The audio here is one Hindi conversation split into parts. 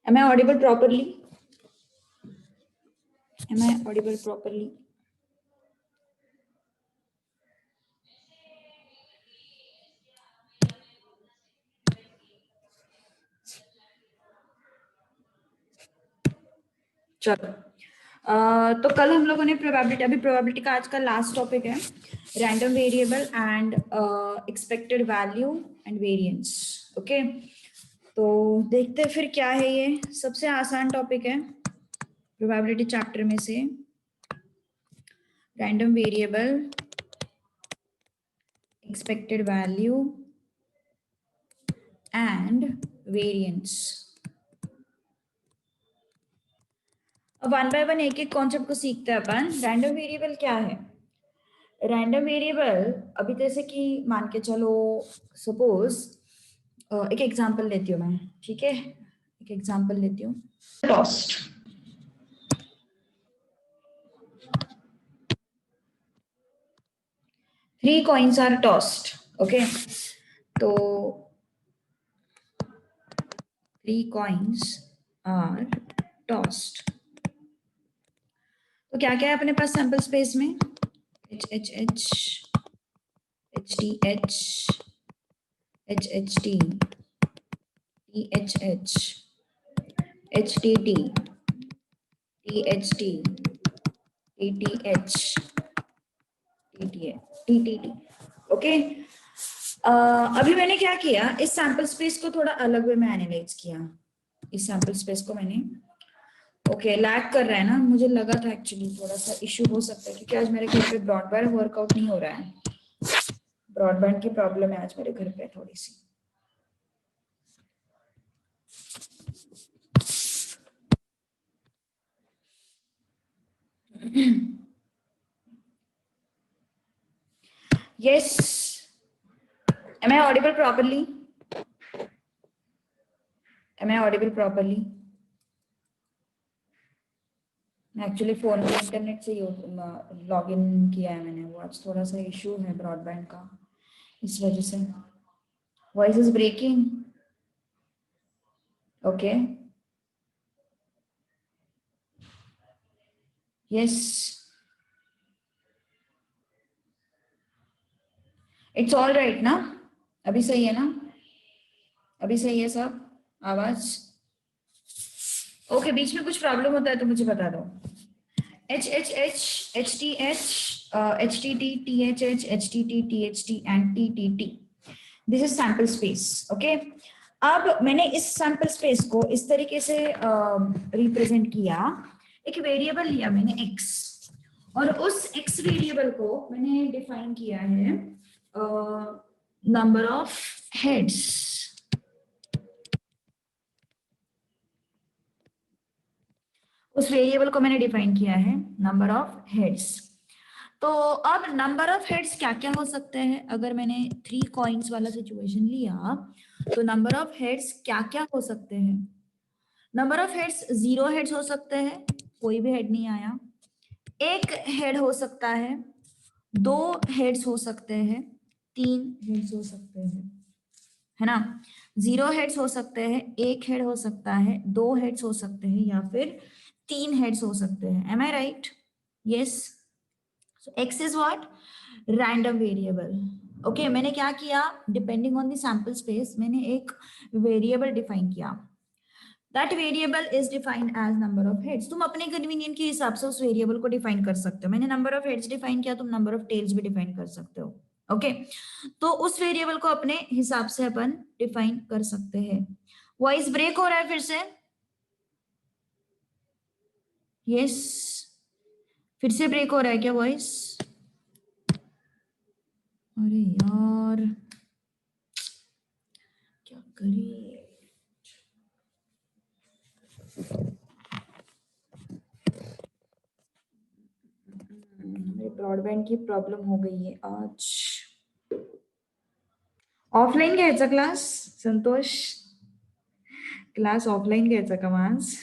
Am I audible properly? Am I audible properly? चलो तो कल हम लोगों ने प्रोबेबिलिटी, अभी प्रोबेबिलिटी का आज का लास्ट टॉपिक है random variable and expected value and variance. Okay, तो देखते हैं फिर क्या है। ये सबसे आसान टॉपिक है प्रोबेबिलिटी चैप्टर में से, random variable, expected value and variance. अब वन बाय वन एक एक कॉन्सेप्ट को सीखते हैं अपन। रैंडम वेरिएबल क्या है? रैंडम वेरिएबल अभी जैसे कि मान के चलो, सपोज एक एग्जांपल लेती हूँ मैं, ठीक है, एक एग्जांपल लेती हूँ। Toast, 3 coins are tossed. Okay, तो 3 coins are tossed। तो क्या क्या है अपने पास सैंपल स्पेस में? H H H, H T H, H H T, T H H, H T T, T H T, T T H, T T T. Okay, अभी मैंने क्या किया, इस सैंपल स्पेस को थोड़ा अलग वे में एनालाइज किया। इस सैंपल स्पेस को मैंने, ओके, लैग कर रहा है ना, मुझे लगा था एक्चुअली थोड़ा सा इश्यू हो सकता है क्योंकि आज मेरे घर पे ब्रॉडबैंड वर्कआउट नहीं हो रहा है। ब्रॉडबैंड की प्रॉब्लम है आज मेरे घर पे थोड़ी सी। Yes, am I audible properly? Am I audible properly? Actually phone पे इंटरनेट से लॉग इन किया है मैंने, वो आज थोड़ा सा इश्यू है ब्रॉडबैंड का, इस वजह से voice is breaking. Okay, yes, it's all right ना? अभी सही है ना? अभी सही है सब आवाज? ओके, बीच में कुछ प्रॉब्लम होता है तो मुझे बता दो। H H H, H T H, H T T, T H H, H T T, T H T and T T T. This is sample space. Okay, अब मैंने इस सैंपल स्पेस को इस तरीके से रिप्रेजेंट किया। एक वेरिएबल लिया मैंने x, और उस x वेरिएबल को मैंने डिफाइन किया है नंबर ऑफ हेड्स। उस वेरिएबल को मैंने डिफाइन किया है नंबर ऑफ हेड्स। तो अब नंबर ऑफ हेड्स क्या क्या हो सकते हैं? अगर मैंने 3 कॉइन्स वाला सिचुएशन लिया तो नंबर ऑफ हेड्स क्या क्या हो सकते हैं? नंबर ऑफ हेड्स 0 हेड्स हो सकते हैं, कोई भी हेड नहीं आया। 1 हेड हो सकता है, 2 हेड्स हो सकते हैं, 3 हेड्स हो सकते हैं, है ना? 0 हेड्स हो सकते हैं, 1 हेड हो सकता है, 2 हेड्स हो सकते हैं, या फिर 3 हेड्स हो सकते हैं। Am I right? Yes. So X is what? Random variable. Okay, मैंने क्या किया, depending on the sample space मैंने एक वेरिएबल डिफाइन किया। That variable is defined as number of heads. तुम अपने कन्वीनियंट के हिसाब से उस वेरिएबल को डिफाइन कर सकते हो। मैंने नंबर ऑफ हेड्स डिफाइन किया, तुम नंबर ऑफ टेल्स भी डिफाइन कर सकते हो। ओके, तो उस वेरिएबल को अपने हिसाब से अपन डिफाइन कर सकते हैं। वॉइस ब्रेक हो रहा है फिर से? यस, फिर से ब्रेक हो रहा है क्या वॉइस? अरे यार, क्या करें? मेरे ब्रॉडबँड की प्रॉब्लेम हो गई है आज। ऑफलाईन घ्यायचा क्लास संतोष? क्लास ऑफलाईन घ्यायचा का आज?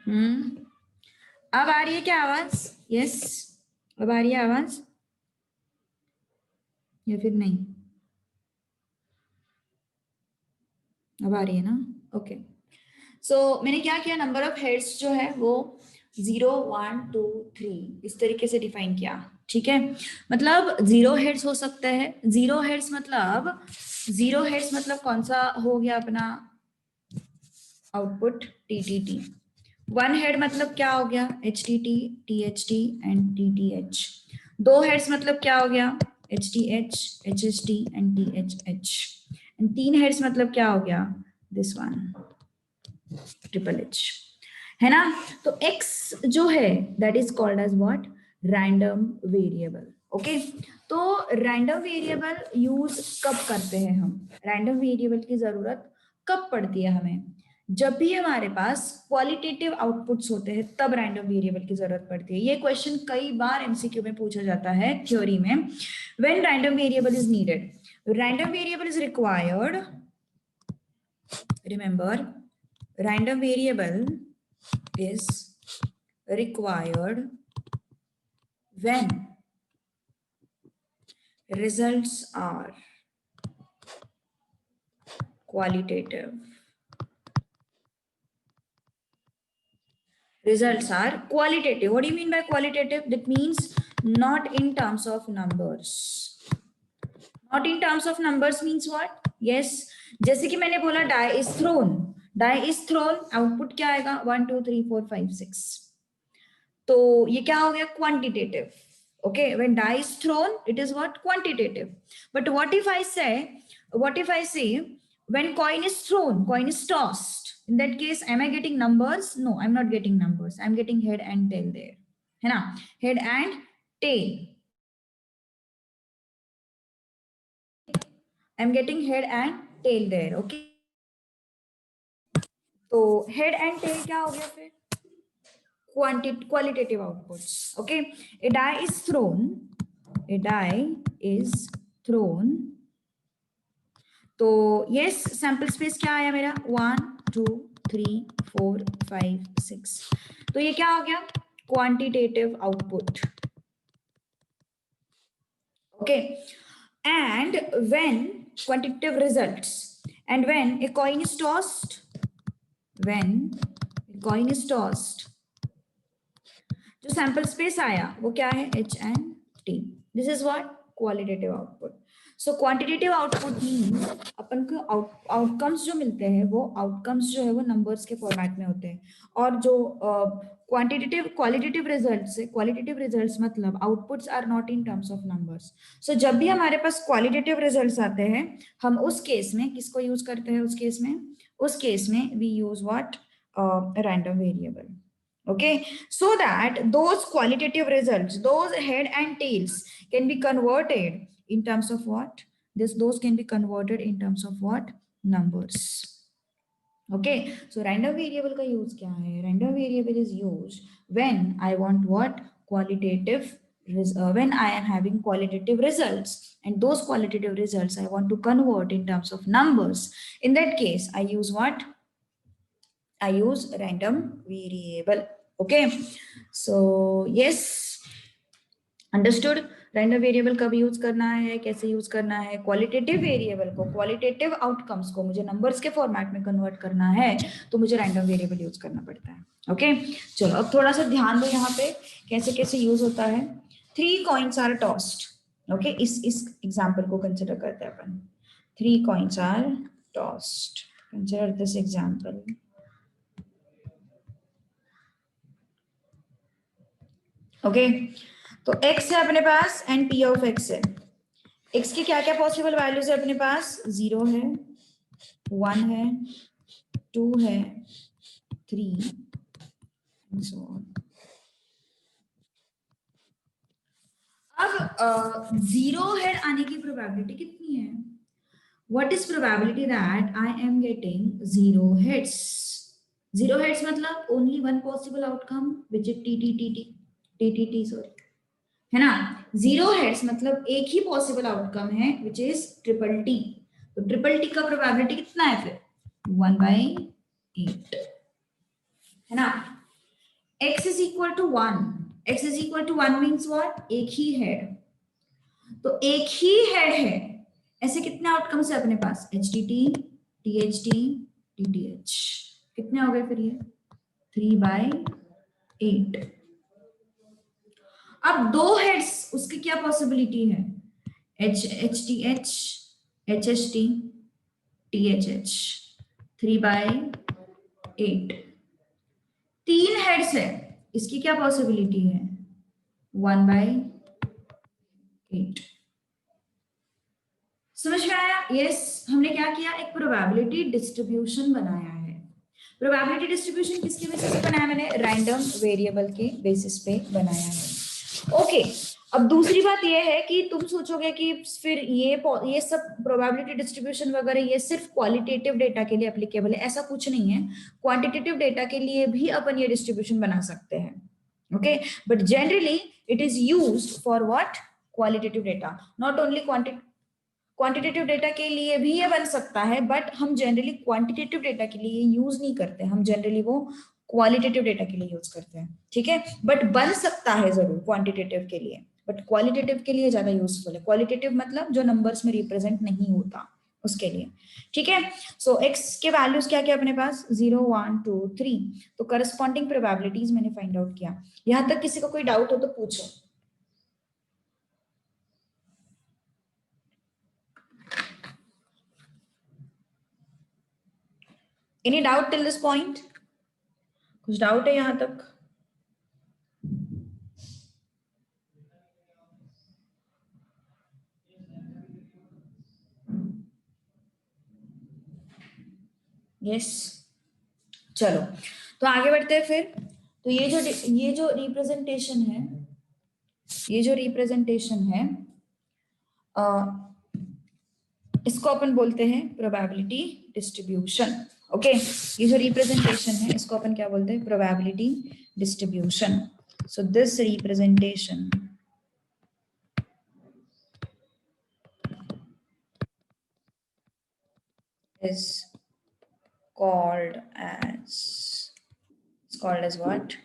अब आ रही है क्या आवाज? यस, अब आ रही है आवाज या फिर नहीं? अब आ रही है ना? ओके। सो मैंने क्या किया, नंबर ऑफ हेड्स जो है वो 0 1 2 3 इस तरीके से डिफाइन किया। ठीक है, मतलब 0 हेड्स हो सकते हैं। 0 हेड्स मतलब कौन सा हो गया अपना आउटपुट? TTT। 1 हेड मतलब क्या हो गया? HTT, THT and TTH। 2 heads मतलब क्या हो गया? HTH, HHT and THH। And 3 heads मतलब क्या हो गया? दिस वन, ट्रिपल एच, है ना? तो x जो है that is called as what? Random variable. Okay, तो रैंडम वेरिएबल यूज कब करते हैं हम? रैंडम वेरिएबल की जरूरत कब पड़ती है हमें? जब भी हमारे पास क्वालिटेटिव आउटपुट्स होते हैं तब रैंडम वेरिएबल की जरूरत पड़ती है। ये क्वेश्चन कई बार एमसीक्यू में पूछा जाता है थ्योरी में। When random variable is needed, random variable is required, remember, random variable is required when results are qualitative. Results are qualitative. What do you mean by qualitative? That means not in terms of numbers. Not in terms of numbers means what? Yes, जैसे कि मैंने बोला die is thrown. Die is thrown, output क्या आएगा? 1 2 3 4 5 6। तो ये क्या हो गया? Quantitative. Okay, when die is thrown it is what? Quantitative. But what if I say when coin is thrown, coin is tossed, in that case am I getting numbers? No, I am not getting numbers, I am getting head and tail there, है ना? Head and tail, I am getting head and tail there. Okay, तो हेड एंड टेल क्या हो गया फिर? qualitative outputs. Okay, a die is thrown, a die is thrown, तो yes, सैंपल स्पेस क्या आया मेरा? 1 2 3 4 5 6। तो ये क्या हो गया? Quantitative output. Okay, and when quantitative results, and when a coin is tossed, when a coin is tossed, जो सैंपल स्पेस आया वो क्या है? H and T। This is what? Qualitative output. So quantitative output means अपन को आउटकम्स जो मिलते हैं वो आउटकम्स जो है वो नंबर्स के फॉर्मेट में होते हैं, और जो क्वालिटेटिव रिजल्ट्स मतलब outputs are not in terms of numbers. So जब भी हमारे पास क्वालिटेटिव रिजल्ट्स आते हैं हम उस केस में किसको यूज करते हैं? उस केस में we use what? Random variable. Okay, so that those qualitative results, those head and tails can be converted in terms of what? Those can be converted in terms of what? Numbers. Okay, so random variable का use क्या है? Random variable is used when I want what? Qualitative, when I am having qualitative results, and those qualitative results I want to convert in terms of numbers. In that case I use what? I use random variable. Okay, so yes, understood. Random variable कब यूज करना है, कैसे यूज करना है? क्वालिटेटिव वेरिएबल को, क्वालिटेटिव आउटकम्स को मुझे नंबर्स के फॉर्मेट में कन्वर्ट करना है तो मुझे रैंडम वेरिएबल यूज करना पड़ता है। ओके, चलो अब थोड़ा सा ध्यान दो यहाँ पे कैसे कैसे यूज होता है। 3 कॉइन्स आर टॉस्ड। ओके, इस एग्जाम्पल को कंसिडर करते हैं अपन। 3 coins are tossed, consider this example. Okay, तो x है अपने पास एंड p ऑफ x है। x की क्या क्या पॉसिबल वैल्यूज है अपने पास? 0 है, 1 है, 2 है, 3 and so on. अब 0 हेड आने की प्रोबेबिलिटी कितनी है? What is probability that I am getting 0 heads? 0 heads मतलब only one possible outcome which is TTT sorry, है ना? 0 हेड्स मतलब एक ही पॉसिबल आउटकम है विच इज ट्रिपल टी। तो ट्रिपल टी का प्रोबेबिलिटी कितना है फिर? 1/8, है ना? x is equal to 1, x is equal to 1 means what, एक ही हेड, तो एक ही हेड है, ऐसे कितने आउटकम्स है अपने पास, H T T, T H T, T T H, कितने हो गए फिर ये 3/8। अब दो हेड्स, उसकी क्या पॉसिबिलिटी है, H H T H, H H T, T H H, 3/8। तीन हेड्स है, इसकी क्या पॉसिबिलिटी है, 1/8। समझ में आया? यस, हमने क्या किया, एक प्रोबेबिलिटी डिस्ट्रीब्यूशन बनाया है। प्रोबेबिलिटी डिस्ट्रीब्यूशन किसके बेसिस पे बनाया मैंने, रैंडम वेरिएबल के बेसिस पे बनाया है। ओके, अब दूसरी बात ये है कि तुम सोचोगे कि फिर ये सब प्रोबेबिलिटी डिस्ट्रीब्यूशन वगैरह ये सिर्फ क्वालिटेटिव डेटा के लिए एप्लीकेबल है, ऐसा कुछ नहीं है। क्वांटिटेटिव डेटा के लिए भी अपन ये डिस्ट्रीब्यूशन बना सकते हैं। Okay, but generally it is used for what, qualitative data, not only quantitative data के लिए भी ये बन सकता है, बट हम जनरली क्वांटिटेटिव डेटा के लिए यूज नहीं करते, हम जनरली वो क्वालिटेटिव डेटा के लिए यूज करते हैं, ठीक है। बट बन सकता है जरूर क्वांटिटेटिव के लिए, बट क्वालिटेटिव के लिए ज्यादा यूजफुल है। क्वालिटेटिव मतलब जो नंबर्स में रिप्रेजेंट नहीं होता उसके लिए, ठीक है। सो एक्स के वैल्यूज क्या क्या अपने पास, 0 1 2 3, तो करस्पॉन्डिंग प्रोबेबिलिटीज मैंने फाइंड आउट किया। यहां तक किसी को कोई डाउट हो तो पूछो। Any doubt till this point, कुछ डाउट है यहां तक? यस, चलो तो आगे बढ़ते हैं फिर। तो ये जो रिप्रेजेंटेशन है, ये जो रिप्रेजेंटेशन है इसको अपन बोलते हैं प्रोबेबिलिटी डिस्ट्रीब्यूशन। ओके, ये जो रिप्रेजेंटेशन है इसको अपन क्या बोलते हैं, probability distribution. So this representation is called as, it's called as what?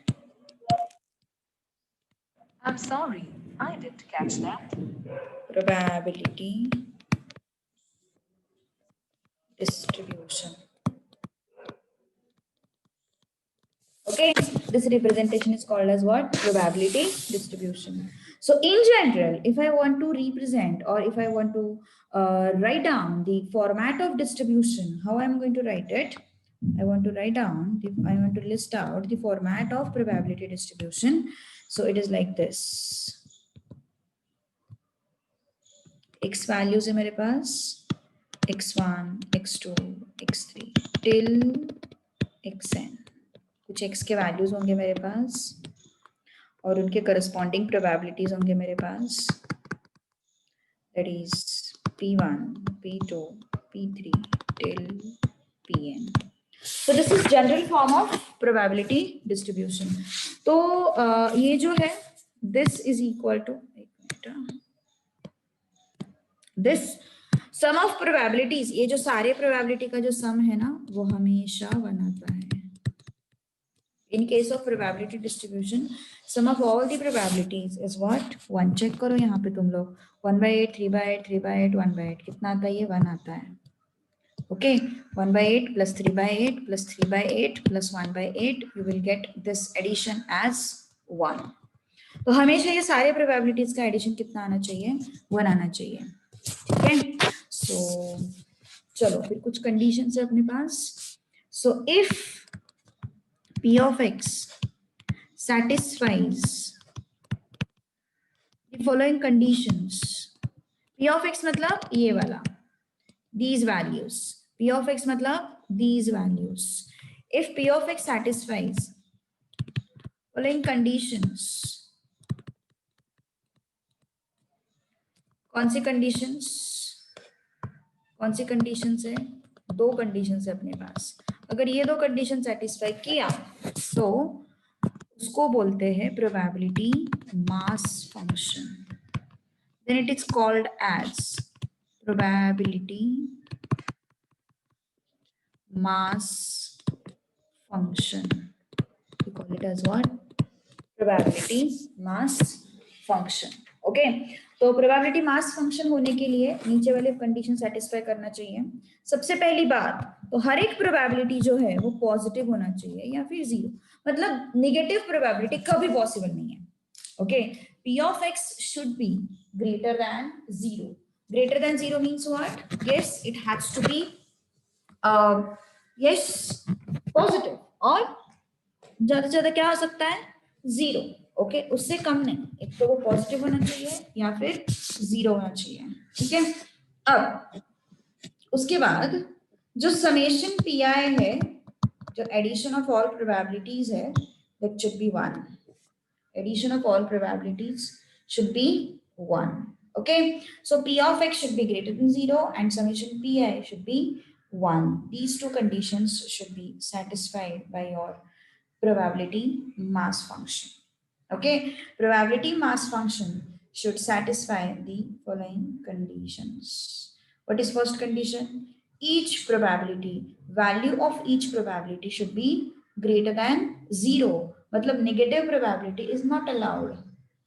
I'm sorry, I didn't catch that. Probability distribution. Okay, this representation is called as what? Probability distribution. So in general, if I want to represent, or if I want to write down the format of distribution, how I'm going to write it? I want to write down, I want to list out the format of probability distribution. So it is like this. X values है मेरे पास, x1, x2, x3 till xn, कुछ x के वैल्यूज होंगे मेरे पास और उनके करस्पॉन्डिंग प्रोबेबिलिटीज होंगे मेरे पास, that is p1, p2, p3 till pn. So this is general form of probability distribution. तो ये जो है this is equal to, this sum of probabilities, ये जो सारे प्रोबेबिलिटी का जो सम है ना वो हमेशा 1 आता है। In case of probability distribution, sum of all the probabilities is what? 1. Check करो यहाँ पे तुम लोग, 1/8, 3/8, 3/8, 1/8, कितना आता है ये? 1 आता है। Okay, 1/8 plus 3/8 plus 3/8 plus 1/8, you will get this addition as 1. तो हमेशा ये सारे प्रोबेबिलिटीज का एडिशन कितना आना चाहिए? 1 आना चाहिए, ठीक है। सो चलो फिर कुछ कंडीशन है अपने पास। So if P of x satisfies the following conditions, P of x मतलब ये वाला, these values, P of x मतलब these values, if P of x satisfies following conditions, कौन सी कंडीशंस, कौन सी कंडीशंस है? दो कंडीशंस है अपने पास। अगर ये दो कंडीशन सेटिस्फाई किया तो उसको बोलते हैं probability mass function, then it is called as probability mass function. We call it as what? Probability mass function. Okay, तो प्रोबेबिलिटी मास फंक्शन होने के लिए नीचे वाले कंडीशन सेटिस्फाई करना चाहिए। सबसे पहली बात, तो हर एक प्रोबेबिलिटी जो है वो पॉजिटिव होना चाहिए या फिर जीरो, मतलब नेगेटिव प्रोबेबिलिटी कभी पॉसिबल नहीं है। Okay, p of x should be greater than zero. Greater than zero means what? Yes, it has to be yes positive, और ज्यादा से ज्यादा क्या हो सकता है? जीरो। ओके, उससे कम नहीं, एक तो वो पॉजिटिव होना चाहिए या फिर जीरो होना चाहिए। ठीक है, अब उसके बाद जो समेशन पी आई है, जो एडिशन ऑफ ऑल प्रोबेबिलिटीज है, that should be one. Addition of all probabilities should be 1. Okay, so p of x should be greater than 0 and summation pi should be 1. These two conditions should be satisfied by your probability mass function. Okay, probability mass function should satisfy the following conditions. What is first condition? Each probability, value of each probability should be greater than 0. मतलब negative probability is not allowed.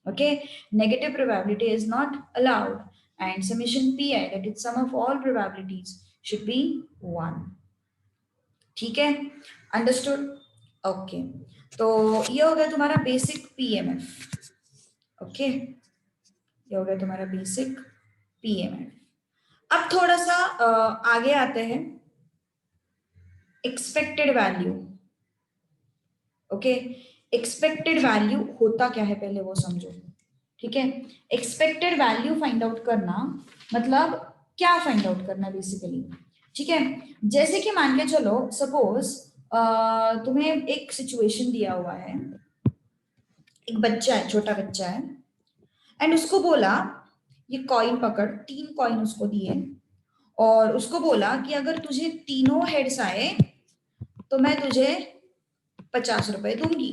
Okay, negative probability is not allowed, and summation pi, that is sum of all probabilities, should be 1. ठीक है, अंडरस्टूड? ओके, तो ये हो गया तुम्हारा बेसिक पीएमएफ। ओके, ये हो गया तुम्हारा बेसिक पीएमएफ। अब थोड़ा सा आगे आते हैं, expected value. Okay, expected value होता क्या है पहले वो समझो। ठीक है, एक्सपेक्टेड वैल्यू फाइंड आउट करना मतलब क्या फाइंड आउट करना बेसिकली। ठीक है, जैसे कि मान के चलो, सपोज तुम्हें एक सिचुएशन दिया हुआ है, एक बच्चा है, छोटा बच्चा है, एंड उसको बोला, ये कॉइन पकड़, 3 कॉइन उसको दिए और उसको बोला कि अगर तुझे तीनों हेड्स आए तो मैं तुझे 50 रुपए दूंगी,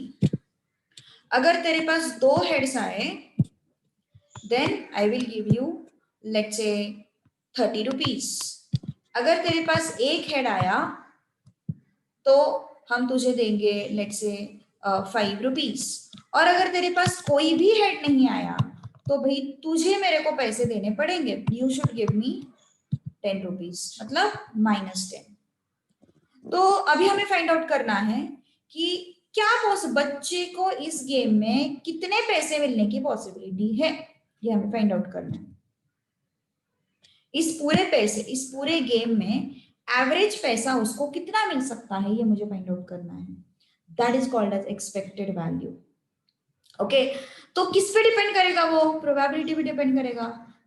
अगर तेरे पास 2 हेड्स आए then I will give you let's say 30 rupees, अगर तेरे पास एक हेड आया तो हम तुझे देंगे लेट्स से 5 रुपीज, और अगर तेरे पास कोई भी हेड नहीं आया तो भाई तुझे मेरे को पैसे देने पड़ेंगे, you should give me 10 rupees, मतलब -10। तो अभी हमें फाइंड आउट करना है कि क्या बच्चे को इस गेम में कितने पैसे मिलने की पॉसिबिलिटी है, ये हमें फाइंड आउट करना है। इस पूरे पैसे, इस पूरे गेम में एवरेज पैसा उसको कितना मिल सकता है, ये मुझे फाइंड आउट करना है। That is called as expected value. Okay, तो किस पे डिपेंड करेगा? वो प्रोबेबिलिटी पे डिपेंड करेगा।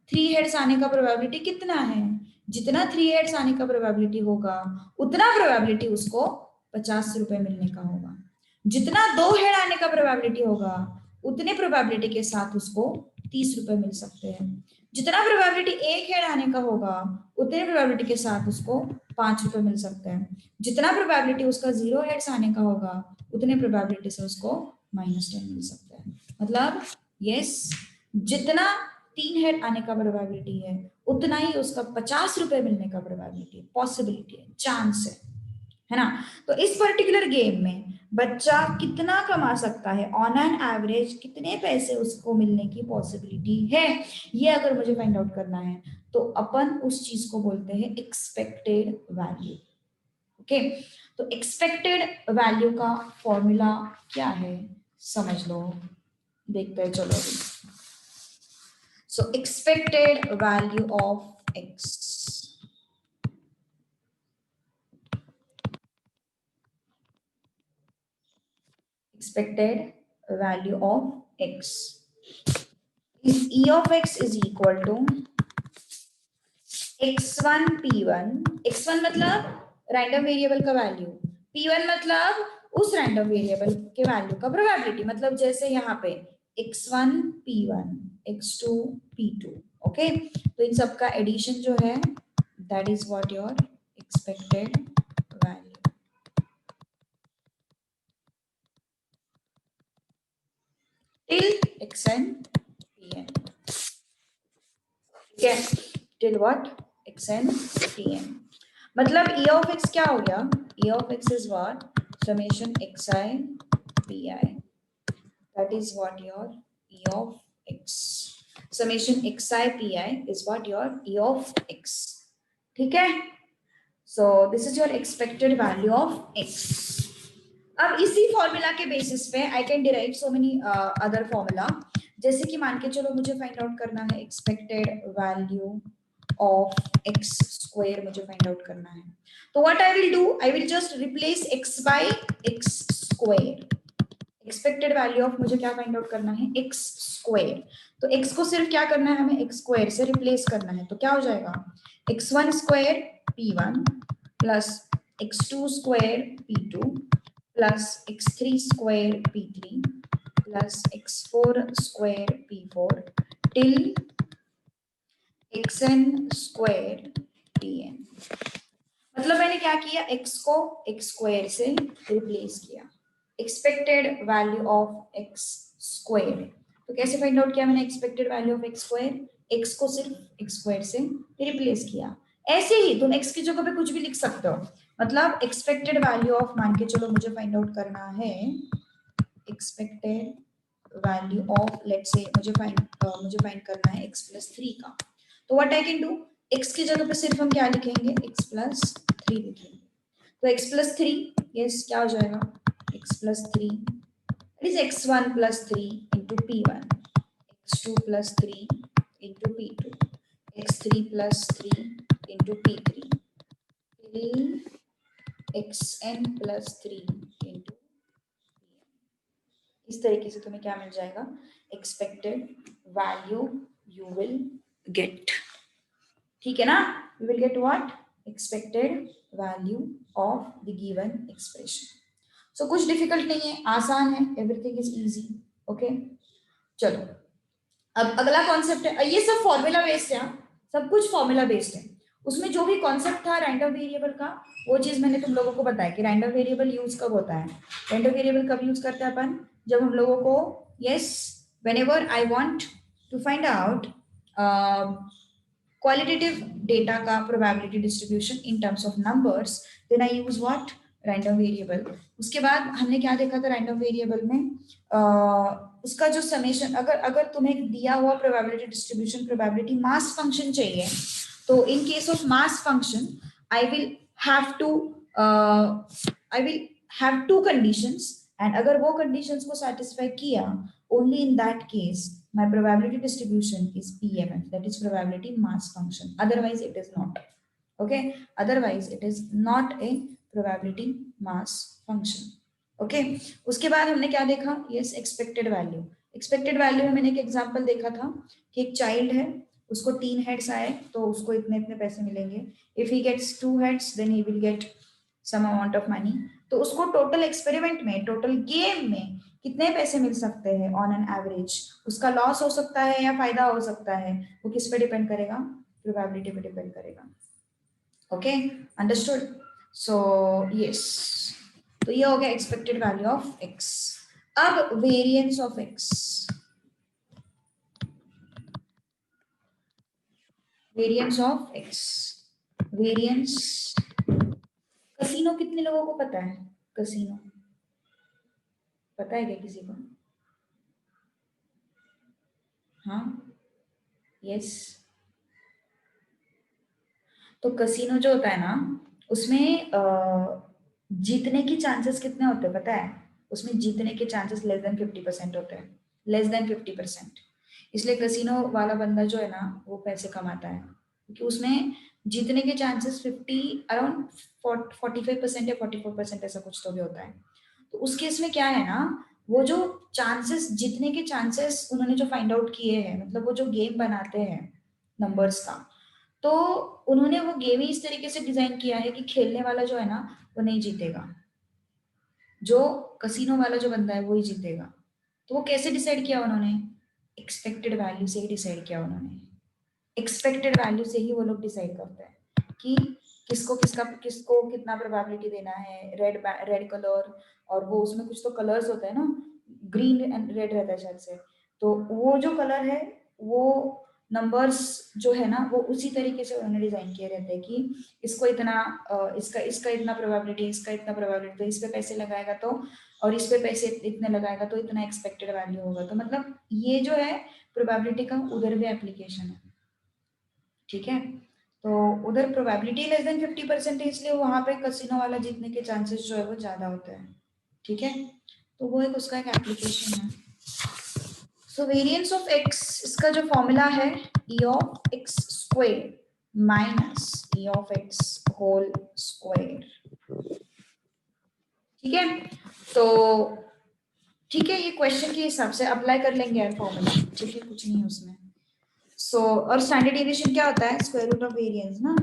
3 हेड्स आने का प्रोबेबिलिटी कितना है? जितना 3 हेड्स आने का प्रोबेबिलिटी होगा उतना प्रोबेबिलिटी उसको 50 रुपए मिलने का होगा। जितना 2 हेड आने का प्रोबेबिलिटी होगा उतने प्रोबेबिलिटी के साथ उसको 30 रुपए मिल सकते हैं। जितना प्रोबेबिलिटी 1 हेड आने का होगा उतने प्रोबेबिलिटी के साथ उसको 5 रुपए मिल सकते हैं। जितना प्रोबेबिलिटी उसका 0 हेड्स आने का होगा उतने प्रोबेबिलिटी से उसको -10 मिल सकता है। मतलब यस, जितना 3 हेड आने का प्रोबेबिलिटी है उतना ही उसका 50 रुपए मिलने का प्रोबेबिलिटी, पॉसिबिलिटी है, चांस है ना। तो इस पर्टिकुलर गेम में बच्चा कितना कमा सकता है, ऑन एन एवरेज कितने पैसे उसको मिलने की पॉसिबिलिटी है, ये अगर मुझे फाइंड आउट करना है तो अपन उस चीज को बोलते हैं एक्सपेक्टेड वैल्यू। ओके, तो एक्सपेक्टेड वैल्यू का फॉर्मूला क्या है समझ लो, देखते हैं चलो अभी। सो expected value of x, expected value of x is e of x is equal to x1 p1, x1 मतलब रैंडम वेरिएबल का वैल्यू, p1 मतलब उस रैंडम वेरिएबल के वैल्यू का प्रोबेबिलिटी, मतलब जैसे यहाँ पे x1 p1 x2 p2। Okay, तो इन सब का एडिशन जो है that is what your expected value till xn pn। ठीक है, till what? xn pn। मतलब e of x क्या हो गया? e of x is what? summation xi pi, that is what your E of x. Summation xi pi is what your E of x. ठीक है? So this is your expected value of x. अब इसी फॉर्मूला के बेसिस पे I can derive so many other formula. जैसे कि मान के चलो मुझे फाइंड आउट करना है expected value of X square, मुझे फाइंड आउट करना है. तो what I will do, I will just replace X by X square. Expected value of मुझे क्या फाइंड आउट करना है, एक्स स्क्वायर. तो एक्स को सिर्फ क्या करना है, हमें एक्स स्क्वायर से रिप्लेस करना है. तो क्या हो जाएगा, x1 square p1 plus x2 square p2 plus x3 square p3 plus x4 square p4 till xn square pn. मतलब मैंने क्या किया, x को x स्क्वायर से रिप्लेस किया. Expected value of x square. तो कैसे फाइंड आउट किया मैंने expected value of x square, x को सिर्फ x स्क्वायर से रिप्लेस किया. ऐसे ही तुम x की जगह पे कुछ भी लिख सकते हो. मतलब एक्सपेक्टेड वैल्यू ऑफ, मान के चलो मुझे फाइंड आउट करना है expected value of, let's say मुझे फाइंड करना है x प्लस 3 का. तो what I can do, x की जगह पे सिर्फ हम क्या लिखेंगे, x प्लस 3 लिखेंगे. तो x प्लस 3, यस क्या हो जाएगा, x plus 3 that is x1 plus 3 into p1, x2 plus 3 into p2, x3 plus 3 into p3 till xn plus 3 into pn. इस तरीके से तुम्हें क्या मिल जाएगा, expected value you will get. ठीक है ना, you will get what, expected value of the given expression. So कुछ डिफिकल्ट नहीं है, आसान है, एवरीथिंग इज इजी. ओके चलो अब अगला कॉन्सेप्ट है, ये सब फॉर्मूला बेस्ड है, सब कुछ फॉर्मूला बेस्ड है. उसमें जो भी कॉन्सेप्ट था रैंडम वेरिएबल का, वो चीज मैंने तुम लोगों को बताया कि रैंडम वेरिएबल यूज कब होता है. रैंडम वेरिएबल कब यूज करते हैं अपन, जब हम लोगों को, yes whenever I want to find out qualitative data का probability distribution in terms of numbers, then I use what, random variable. उसके बाद हमने क्या देखा था रैंडम वेरिएबल में, उसका जो समेशन, अगर तुम्हें दिया हुआ probability distribution, probability mass function चाहिए, तो in case of mass function I will have to conditions, and अगर वो कंडीशंस को सेटिस्फाई किया, only in that case my probability distribution is PMF, that is probability mass function, otherwise it is not. Okay, otherwise it is not a probability mass function. Okay, उसके बाद हमने क्या देखा, yes expected value. expected value में मैंने एक एग्जांपल देखा था कि एक चाइल्ड है, उसको 3 हेड्स आए तो उसको इतने इतने पैसे मिलेंगे. If he gets 2 heads then he will get some amount of money. तो उसको टोटल एक्सपेरिमेंट में, टोटल गेम में कितने पैसे मिल सकते हैं ऑन एन एवरेज. उसका लॉस हो सकता है या फायदा हो सकता है, वो किस पे डिपेंड करेगा, प्रोबेबिलिटी पे डिपेंड करेगा. Okay understood. सो यस, तो ये हो गया एक्सपेक्टेड वैल्यू ऑफ एक्स. अब variance of x, variance of x, variance. Casino कितने लोगों को पता है, कसिनो पता है क्या किसी को, हाँ यस. तो कसिनो जो होता है ना, उसमें जीतने की चांसेस कितने होते हैं पता है, उसमें जीतने के चांसेस लेस देन 50% होते हैं, लेस देन 50%. इसलिए कसिनो वाला बंदा जो है ना वो पैसे कमाता है, क्योंकि उसमें जीतने के चांसेस अराउंड 45% या 44% ऐसा कुछ तो भी होता है. तो उस केस में क्या है ना, वो जो चांसेस, जीतने के चांसेस उन्होंने जो फाइंड आउट किए हैं, मतलब वो जो गेम बनाते हैं नंबर्स का, तो उन्होंने वो गेम ही इस तरीके से डिजाइन किया है कि खेलने वाला जो है ना वो नहीं जीतेगा, जो कसिनो वाला जो बंदा है वो ही जीतेगा. तो वो कैसे डिसाइड किया उन्होंने, एक्सपेक्टेड वैल्यू से ही डिसाइड किया उन्होंने. एक्सपेक्टेड वैल्यू से ही वो लोग डिसाइड करते हैं कि किसको कितना प्रोबेबिलिटी देना है. रेड कलर, और वो उसमें कुछ तो कलर्स होते हैं ना, ग्रीन एंड रेड रहता है शायद से. तो वो जो कलर है, वो नंबर्स जो है ना, वो उसी तरीके से उन्होंने डिजाइन किए रहते हैं कि इसको इतना इसका इतना प्रोबेबिलिटी, इसका इतना प्रोबेबिलिटी, तो इस पे पैसे लगाएगा तो और इस पे पैसे इतने लगाएगा तो इतना एक्सपेक्टेड वैल्यू होगा। तो मतलब ये जो है प्रोबेबिलिटी का उधर भी एप्लीकेशन है, ठीक है। तो उधर प्रोबेबिलिटी लेस देन 50% है, इसलिए वहां पे कसिनो वाला जीतने के चांसेस जो है वो ज्यादा होते हैं, ठीक है। तो वो एक उसका एक एप्लीकेशन है। सो वेरिएंस ऑफ एक्स, इसका जो फॉर्मूला है E of X square minus E of X whole square, ठीक है। तो ठीक है, ये क्वेश्चन के हिसाब से अप्लाई कर लेंगे यार फॉर्मूला, ठीक है, कुछ नहीं है उसमें। सो और स्टैंडर्ड डेविएशन क्या होता है? स्क्वायर रूट ऑफ वेरिएंस ना।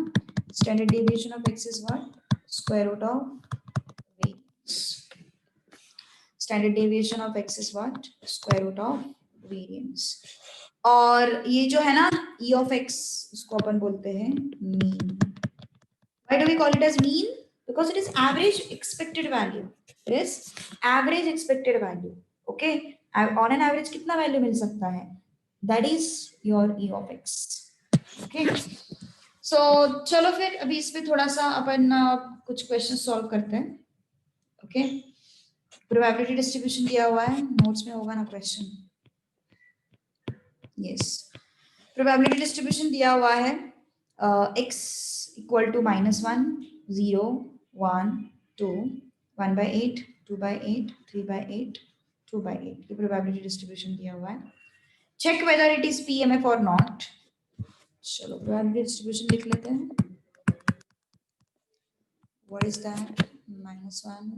Standard deviation of X is what? Square root of variance. Standard deviation of X is what? Square root of variance. और ये जो है ना ई ऑफ एक्स, इसको अपन बोलते हैं mean. Why do we call it as mean? Because it is average expected value. It is average expected value. Okay. On an average कितना वैल्यू मिल सकता है? That is your e of x. Okay. So चलो फिर अभी इस पे थोड़ा सा अपन कुछ क्वेश्चन सॉल्व करते हैं। ओके। प्रोबेबिलिटी डिस्ट्रीब्यूशन दिया हुआ है, नोट्स में होगा ना क्वेश्चन। यस, प्रोबेबिलिटी डिस्ट्रीब्यूशन दिया हुआ है x इक्वल टू -1 0 1 2 1/8 2/8 3/8 2/8, ये प्रोबेबिलिटी डिस्ट्रीब्यूशन दिया हुआ है। Check whether it is PMF और नॉट। चलो प्रोबेबिलिटी डिस्ट्रीब्यूशन लिख लेते हैं। What is that? -1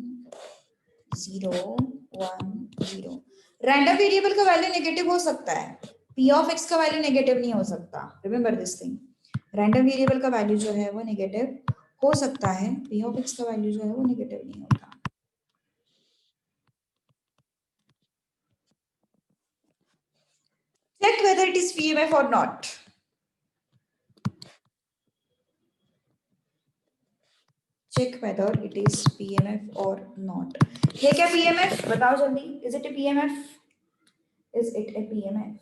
0 1 0। Random variable का वैल्यू नेगेटिव हो सकता है, p ऑफ x का वैल्यू नेगेटिव नहीं हो सकता। Remember this thing, random variable का वैल्यू जो है वो नेगेटिव हो सकता है, p ऑफ x का वैल्यू जो है वो नेगेटिव नहीं होता। Check whether it is PMF और not. Check whether it is PMF और नॉट। है क्या पीएमएफ? बताओ जल्दी। Is it a PMF? Is it a PMF?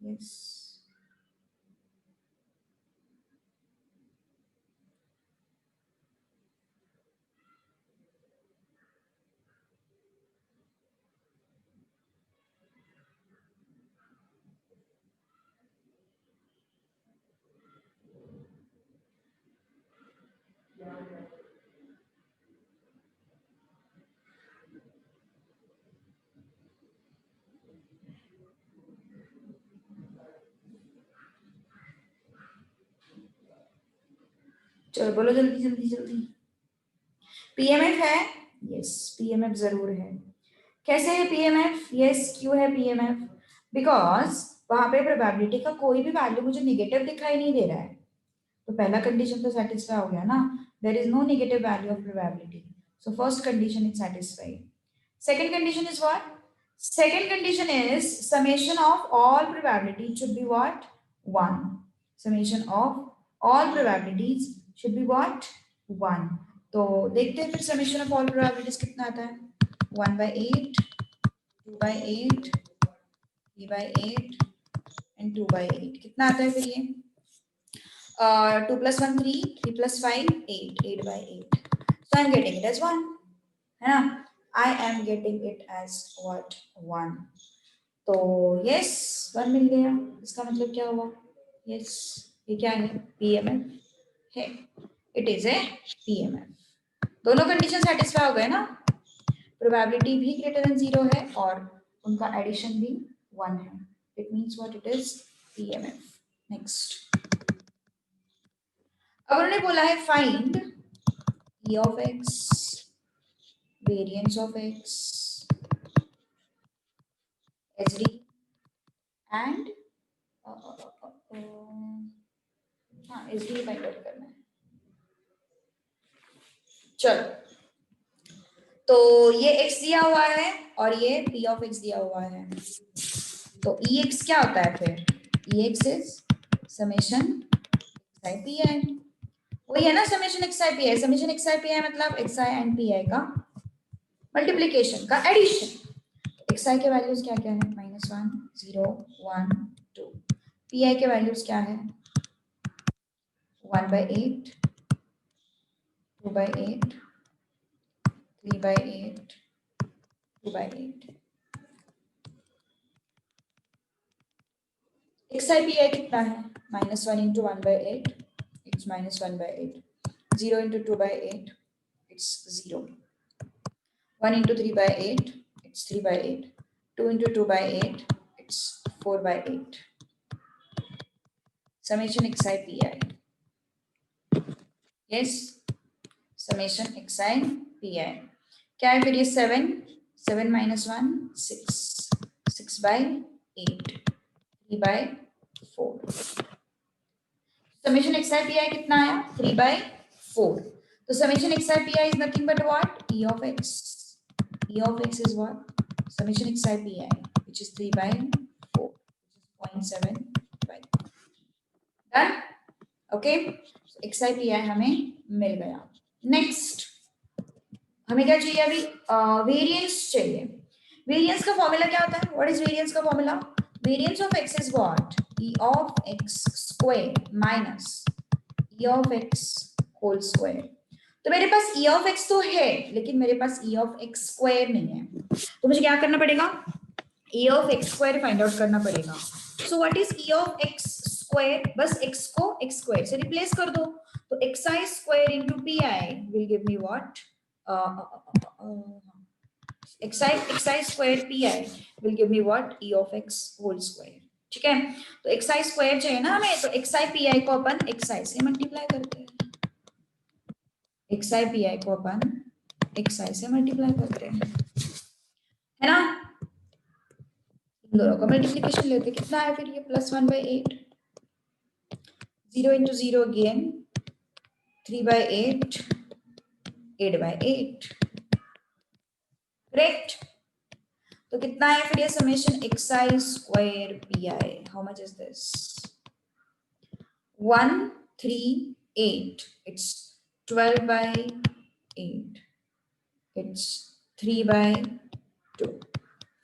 Yes. चलो बोलो जल्दी जल्दी जल्दी। पीएमएफ है? यस, पीएमएफ जरूर है। कैसे है पीएमएफ? यस, क्यों है पीएमएफ? बिकॉज वहां पे प्रोबेबिलिटी का कोई भी वैल्यू मुझे नेगेटिव दिखाई नहीं दे रहा है, तो पहला कंडीशन तो सेटिस्फाई हो गया ना, there is no negative value of probability, so first condition is satisfied. Second condition is what? Second condition is summation of all probabilities should be what? 1. Summation of all probabilities should be what? 1. तो देखते हैं फिर summation of all probabilities कितना आता है? 1/8, 2/8, 3/8 and 2/8 कितना आता है फिर ये? 2 + 1 3, 3 + 5 8, 8/8. So I'm getting it as 1, है ना? I am getting it as what? 1. तो यस 1 मिल गया। इसका मतलब क्या हुआ? यस, ये क्या है? पीएमएफ है। It is a PMF. दोनों कंडीशन सेटिस्फाई हो गए ना, प्रोबेबिलिटी भी ग्रेटर देन 0 है और उनका एडिशन भी 1 है। It means what? It is PMF. Next, अब उन्होंने बोला है find E of x, variance of x, SD and हाँ एसडी फाइंड आउट करना है। चलो, तो ये x दिया हुआ है और ये p ऑफ x दिया हुआ है, तो ex क्या होता है फिर? ex is summation xi pi, वही है ना summation xi pi। Summation xi pi मतलब xi एंड pi का मल्टीप्लिकेशन का एडिशन। xi के वैल्यूज क्या क्या है? -1 0 1 2। pi के वैल्यूज क्या है? 1/8 2/8 3/8 2/8। XIPI कितना है? -1 into 1/8, it's -1/8. 0 into 2/8, it's 0. 1 into 3/8, it's 3/8. 2 into 2/8, it's 4/8. Summation XIPI. Yes, summation XIPI. क्या है फिर ये? 7 minus 1, 6. 6/8. 3/4. Summation XIPI कितना आया? 3/4. तो summation XIPI is nothing but what? E of x. E of x is what? Summation XIPI, which is 3/4, which is 0.75. Done? Okay. So XIPI हमें मिल गया. Next, हमें क्या चाहिए अभी? वेरिएंस चाहिए. वेरिएंस का फॉर्मूला क्या होता है? व्हाट इज वेरिएंस का formula? Variance of X is what? E of X square minus E of X whole square. तो मेरे पास ई ऑफ एक्स तो है, लेकिन मेरे पास ई ऑफ एक्स स्क्वायर नहीं है. तो मुझे क्या करना पड़ेगा? ई of X square find out करना पड़ेगा. So what is E of X square? बस एक्स को एक्स स्क्वायर से रिप्लेस कर दो. तो xi square into pi will give me what? xi square pi will give me what? E of x whole square. ठीक है. तो xi square चाहिए ना हमें, तो xi pi को अपन xi से मल्टीप्लाई करते हैं. xi pi को अपन xi से मल्टीप्लाई करते हैं, है ना. इन दोनों का मल्टीप्लिकेशन लेते हैं. कितना है फिर ये? +1/8. 0 into 0 again. 3/8. 8/8. करेक्ट. तो कितना है फिर ये? Summation xi square pi. How much is this? 138. It's 12/8. It's 3/2.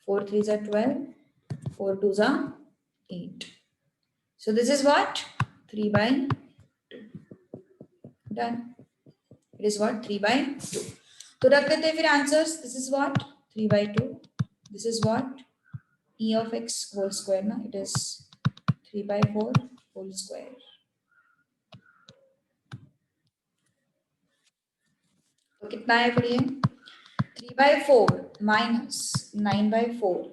4 3s are 12. 4 2s are 8. So this is what? 3/2. Done. It is what? 3/2. तो रख देते हैं फिर answers. This is what? 3/2. This is what? E of x whole square ना. It is 3/4 whole square. तो कितना है फिर ये? 3/4 minus 9/4.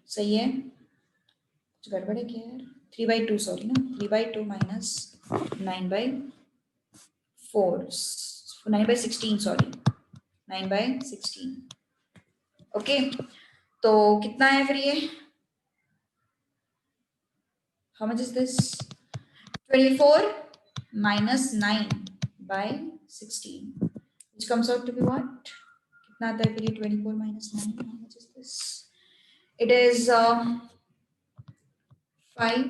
सही है? कुछ गड़बड़ है क्या यार? 3/2 सॉरी ना. 3/2 minus 9/4. 9/16 सॉरी. 9/16. ओके. तो कितना है फिर ये? How much is this? 24 minus 9/16, which comes out to be what? कितना आता है फिर ये? 24 minus 9. How much is this? It is 5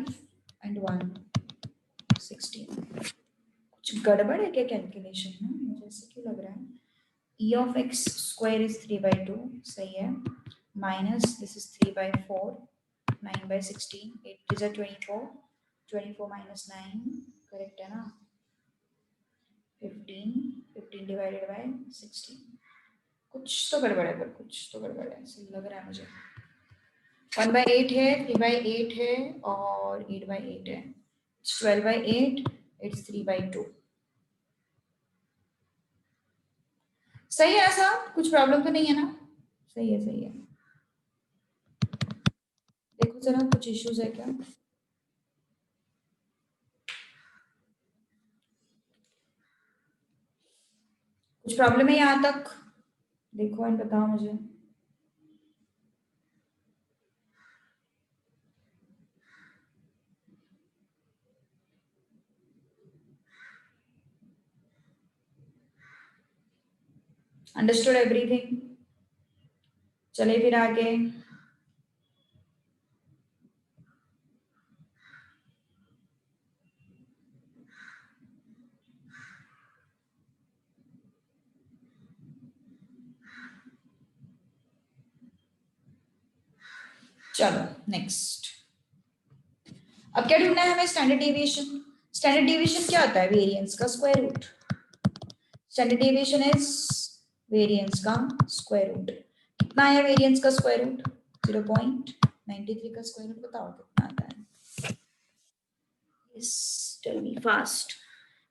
and 1 16. कुछ गड़बड़ है क्या कैलकुलेशन में? मुझे ऐसे क्यों लग रहा है? E of x square is 3/2. सही है. Minus this is 3/4. 9/16. 8 is a 24. 24 minus 9. Correct है ना? 15. 15 divided by 16. कुछ तो गड़बड़ है, पर कुछ तो गड़बड़ है ऐसा लग रहा है मुझे. 1/8 है, 3/8 है और 8/8 है. 12/8. It's 3/2. सही है ऐसा? कुछ प्रॉब्लम तो नहीं है ना? सही है, सही है. देखो जरा कुछ इश्यूज है क्या? कुछ प्रॉब्लम है यहाँ तक? देखो एंड बताओ मुझे. Understood everything? चले फिर आगे. चलो नेक्स्ट. अब क्या ढूंढना है हमें? Standard deviation. स्टैंडर्ड डेविएशन क्या होता है? वेरिएंस का square root. Standard deviation is variance का स्क्वायर रूट कितना है? वेरिएंस का स्क्वायर रूट 0.93 का स्क्वायर रूट बताओ कितना आता है? Yes, tell me fast.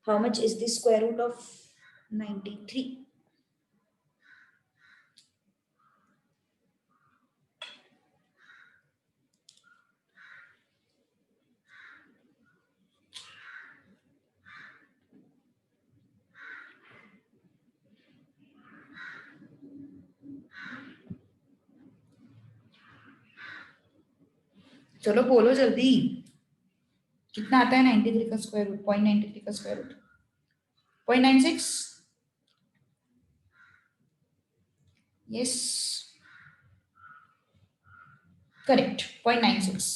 How much is the square root of 93? चलो बोलो जल्दी, कितना आता है 93 का स्क्वायर रूट? 0.93 का square root 0.96। Yes correct, 0.96।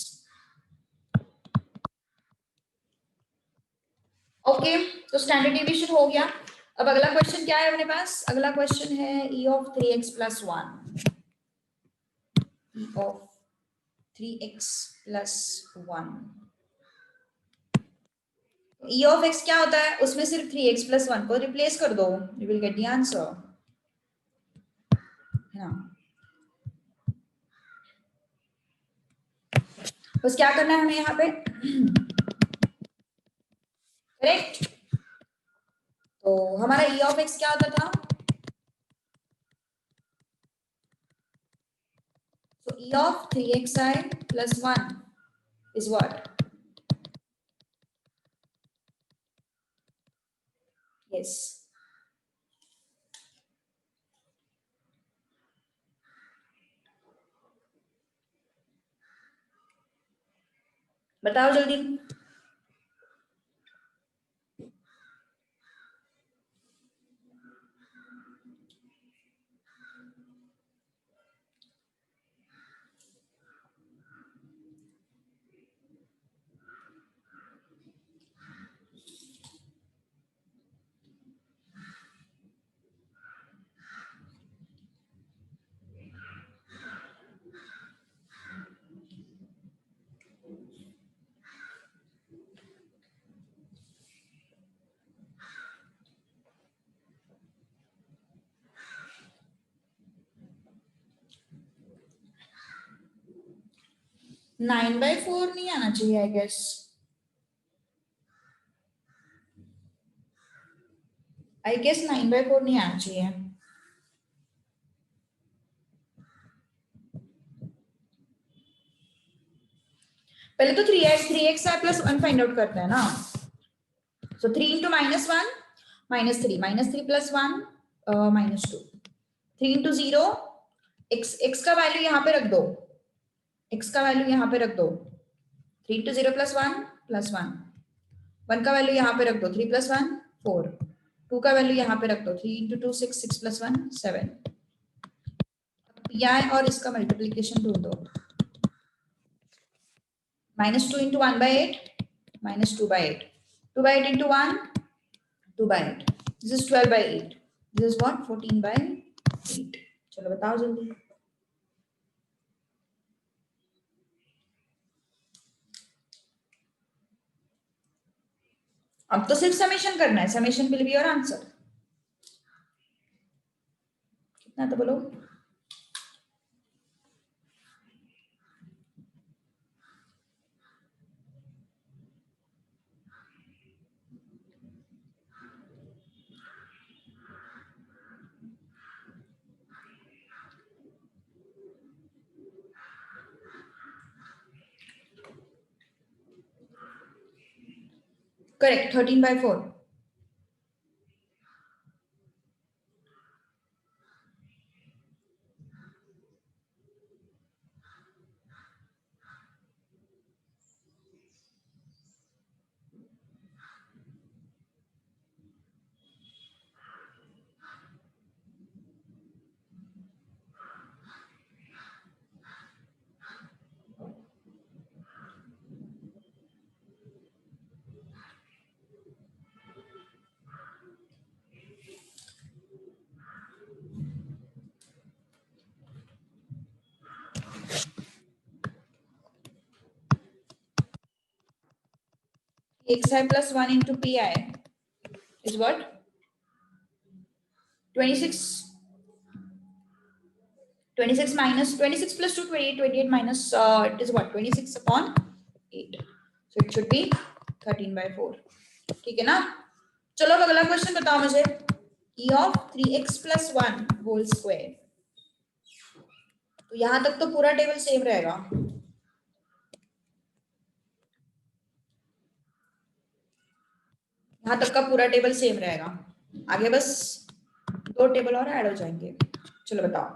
Okay, तो स्टैंडर्ड डेविएशन हो गया। अब अगला क्वेश्चन क्या है अपने पास? अगला क्वेश्चन है e of 3x plus 1। e of 3x plus 1। e of x क्या होता है? उसमें सिर्फ 3x plus 1 को रिप्लेस कर दो, you will get the answer, है ना? बस क्या करना है हमें यहाँ पे, करेक्ट। तो हमारा e of x क्या होता था? So e of 3xi plus 1 is what? Yes. बताओ जल्दी। नाइन बाई फोर नहीं आना चाहिए, आई गेस। आई गेस 9/4 नहीं आना चाहिए। पहले तो 3x प्लस 1 फाइंड आउट करते हैं ना। सो 3 इंटू -1 -3 प्लस 1 -2 3 इंटू 0 x का वैल्यू यहाँ पे रख दो, x का वैल्यू यहाँ पे रख दो 3 इंटू 0 प्लस 1 प्लस 1 1 का वैल्यू यहाँ पे रख दो 3 प्लस 1 4 2 का वैल्यू यहाँ पे रख दो 3 इंटू 2 6 6 प्लस 1 7 पी और इसका मल्टीप्लीकेशन ढूंढ दो -2 into 1/8 -2/8 2/8 into 1 2/8 this is 12/8 this is what 14/8 चलो बताओ जल्दी। अब तो सिर्फ समेशन करना है, summation will be your answer. कितना तो बोलो। Correct 13/4। xi plus 1 into pi is what 26 26 minus 26 plus 2, 28, 28 minus it is what, 26 upon 8, so it should be 13 by 4. ठीक है ना? चलो अब अगला क्वेश्चन बताओ मुझे, e of 3x plus 1 whole square. तो यहां तक तो पूरा टेबल सेम रहेगा, यहां तक का पूरा टेबल सेम रहेगा, आगे बस 2 टेबल और ऐड हो जाएंगे. चलो बताओ.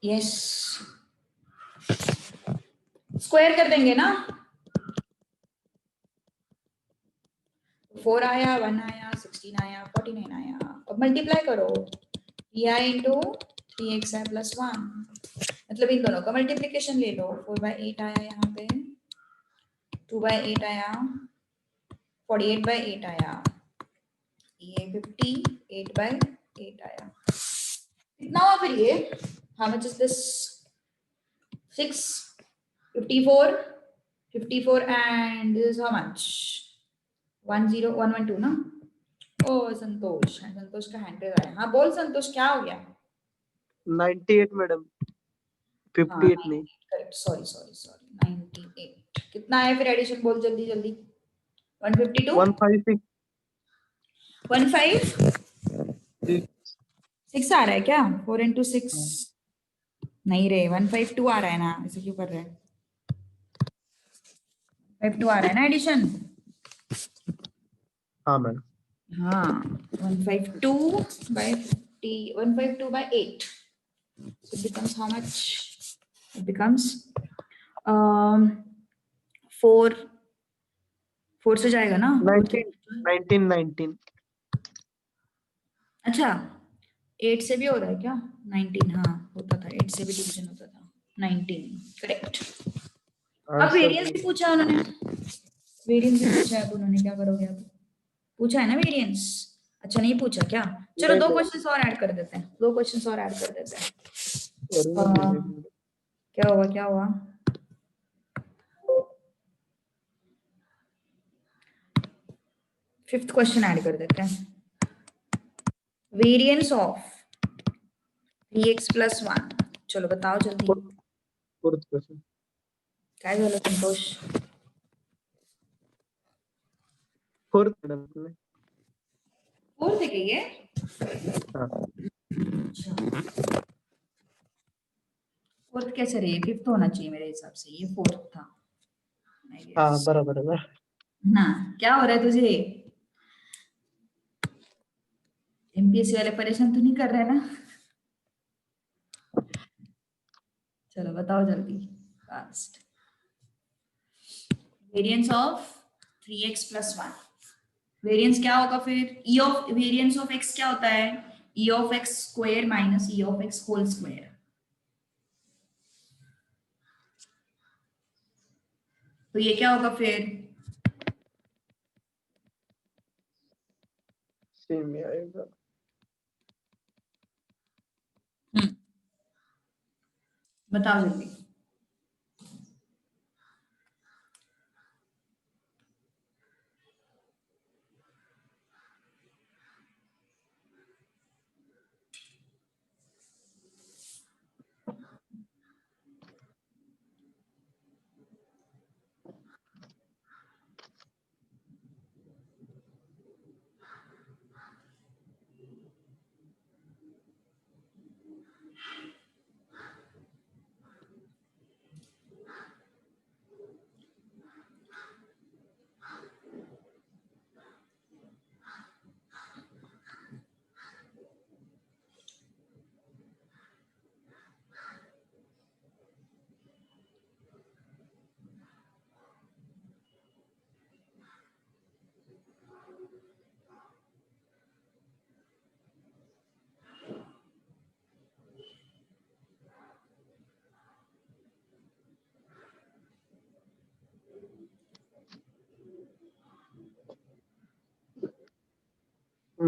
यस, स्क्वायर कर देंगे ना. 4 आया, 1 आया, 16 आया, 49 आया. अब मल्टीप्लाई करो, 3i इंटू 3xi प्लस 1, मतलब इन दोनों का मल्टीप्लीकेशन ले लो. 4/8 आया यहाँ पे, 2/8 आया, 48/8 आया, ये 58/8 आया. कितना हुआ फिर ये? How much is this? 6, 54, 54 and this is how much? 10112 ना. ओ संतोष, संतोष का हैंडल आया. हाँ बोल संतोष, क्या हो गया? 98 मैडम, 58 नहीं. Correct, sorry sorry sorry, 98. कितना है फिर एडिशन, बोल जल्दी जल्दी. 152, 156 6 आ रहा है क्या? 4 into 6 नहीं रे, 152 आ रहा है ना, ऐसे क्यों कर रहे हैं? 52 आ रहा है ना एडिशन. हाँ मैडम. हाँ, 152/8. So it becomes how much? It becomes 4 से जाएगा ना. 19. अच्छा, 8 से भी हो रहा है क्या? 19, हाँ होता था, 8 से भी डिवीजन होता था. 19 करेक्ट. अब वेरिएंस भी पूछा उन्होंने, वेरिएंस भी पूछा है उन्होंने, क्या करोगे अब? पूछा है ना वेरिएंस. अच्छा नहीं पूछा क्या? चलो 2 क्वेश्चंस और ऐड कर देते हैं, 2 क्वेश्चंस और ऐड कर देते हैं. क्या हुआ, क्या हुआ? फिफ्थ क्वेश्चन ऐड कर देते हैं. Variance of 3x plus 1. चलो बताओ जल्दी. Fourth question. काय झालं संतोष? फोर्थ मैडम में. फोर्थ है क्या ये? हाँ. अच्छा, फोर्थ कैसे रही? फिफ्थ होना चाहिए मेरे हिसाब से, ये फोर्थ था. हाँ बराबर है. ना क्या हो रहा है तुझे? एमपीएससी वाले परेशान तो नहीं कर रहे ना? चलो बताओ जल्दी, fast. Variance of 3x plus 1. Variance क्या होगा फिर? E of variance of x क्या होता है? E of x square minus E of x whole square. तो ये क्या होगा फिर? सेम ही आएगा. बताओ जल्दी.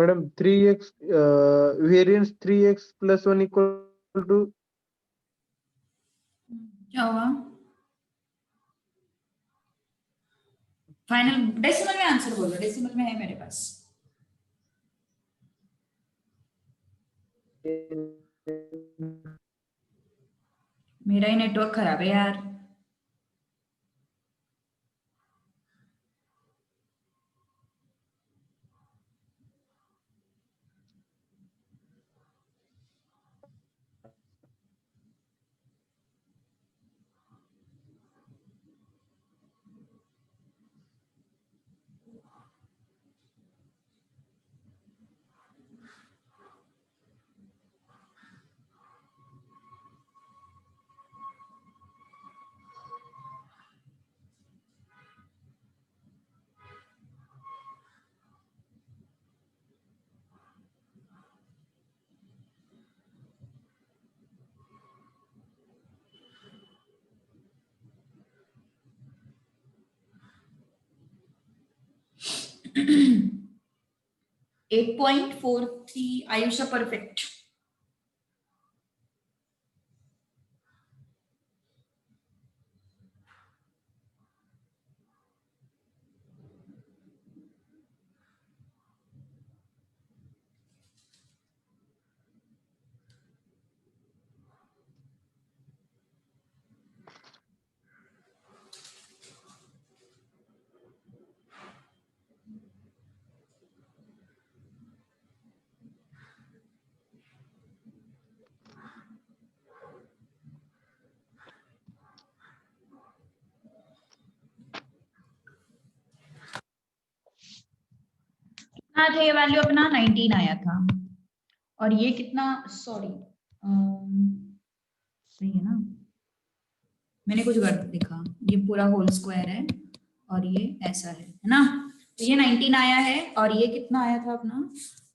Madam 3x variance 3x plus 1 equal to क्या हुआ? फाइनल डेसिमल में आंसर बोलो, डेसिमल में है मेरे पास। मेरा ही नेटवर्क खराब है यार। At 8.43 Ayusha perfect. कितना था ये वैल्यू अपना? 19 आया था। और ये कितना, सॉरी सही है ना, मैंने कुछ गलत लिखा। ये पूरा होल स्क्वायर है और ये ऐसा है ना। तो ये 19 आया है और ये कितना आया था अपना?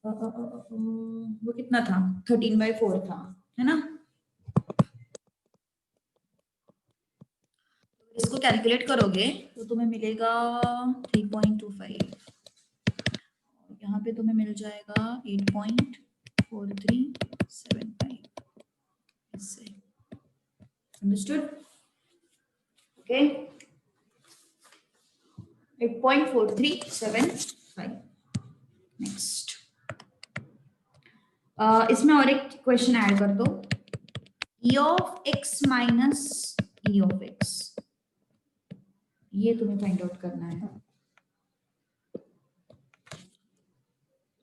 वो कितना था? 13/4 था, है ना। इसको कैलकुलेट करोगे तो तुम्हें मिलेगा 3.25। यहाँ पे तुम्हें मिल जाएगा 8.4375। इससे अंडरस्टूड? ओके, 8.4375। नेक्स्ट, इसमें और एक क्वेश्चन ऐड कर दो। e of x minus e of x, ये तुम्हें फाइंड आउट करना है।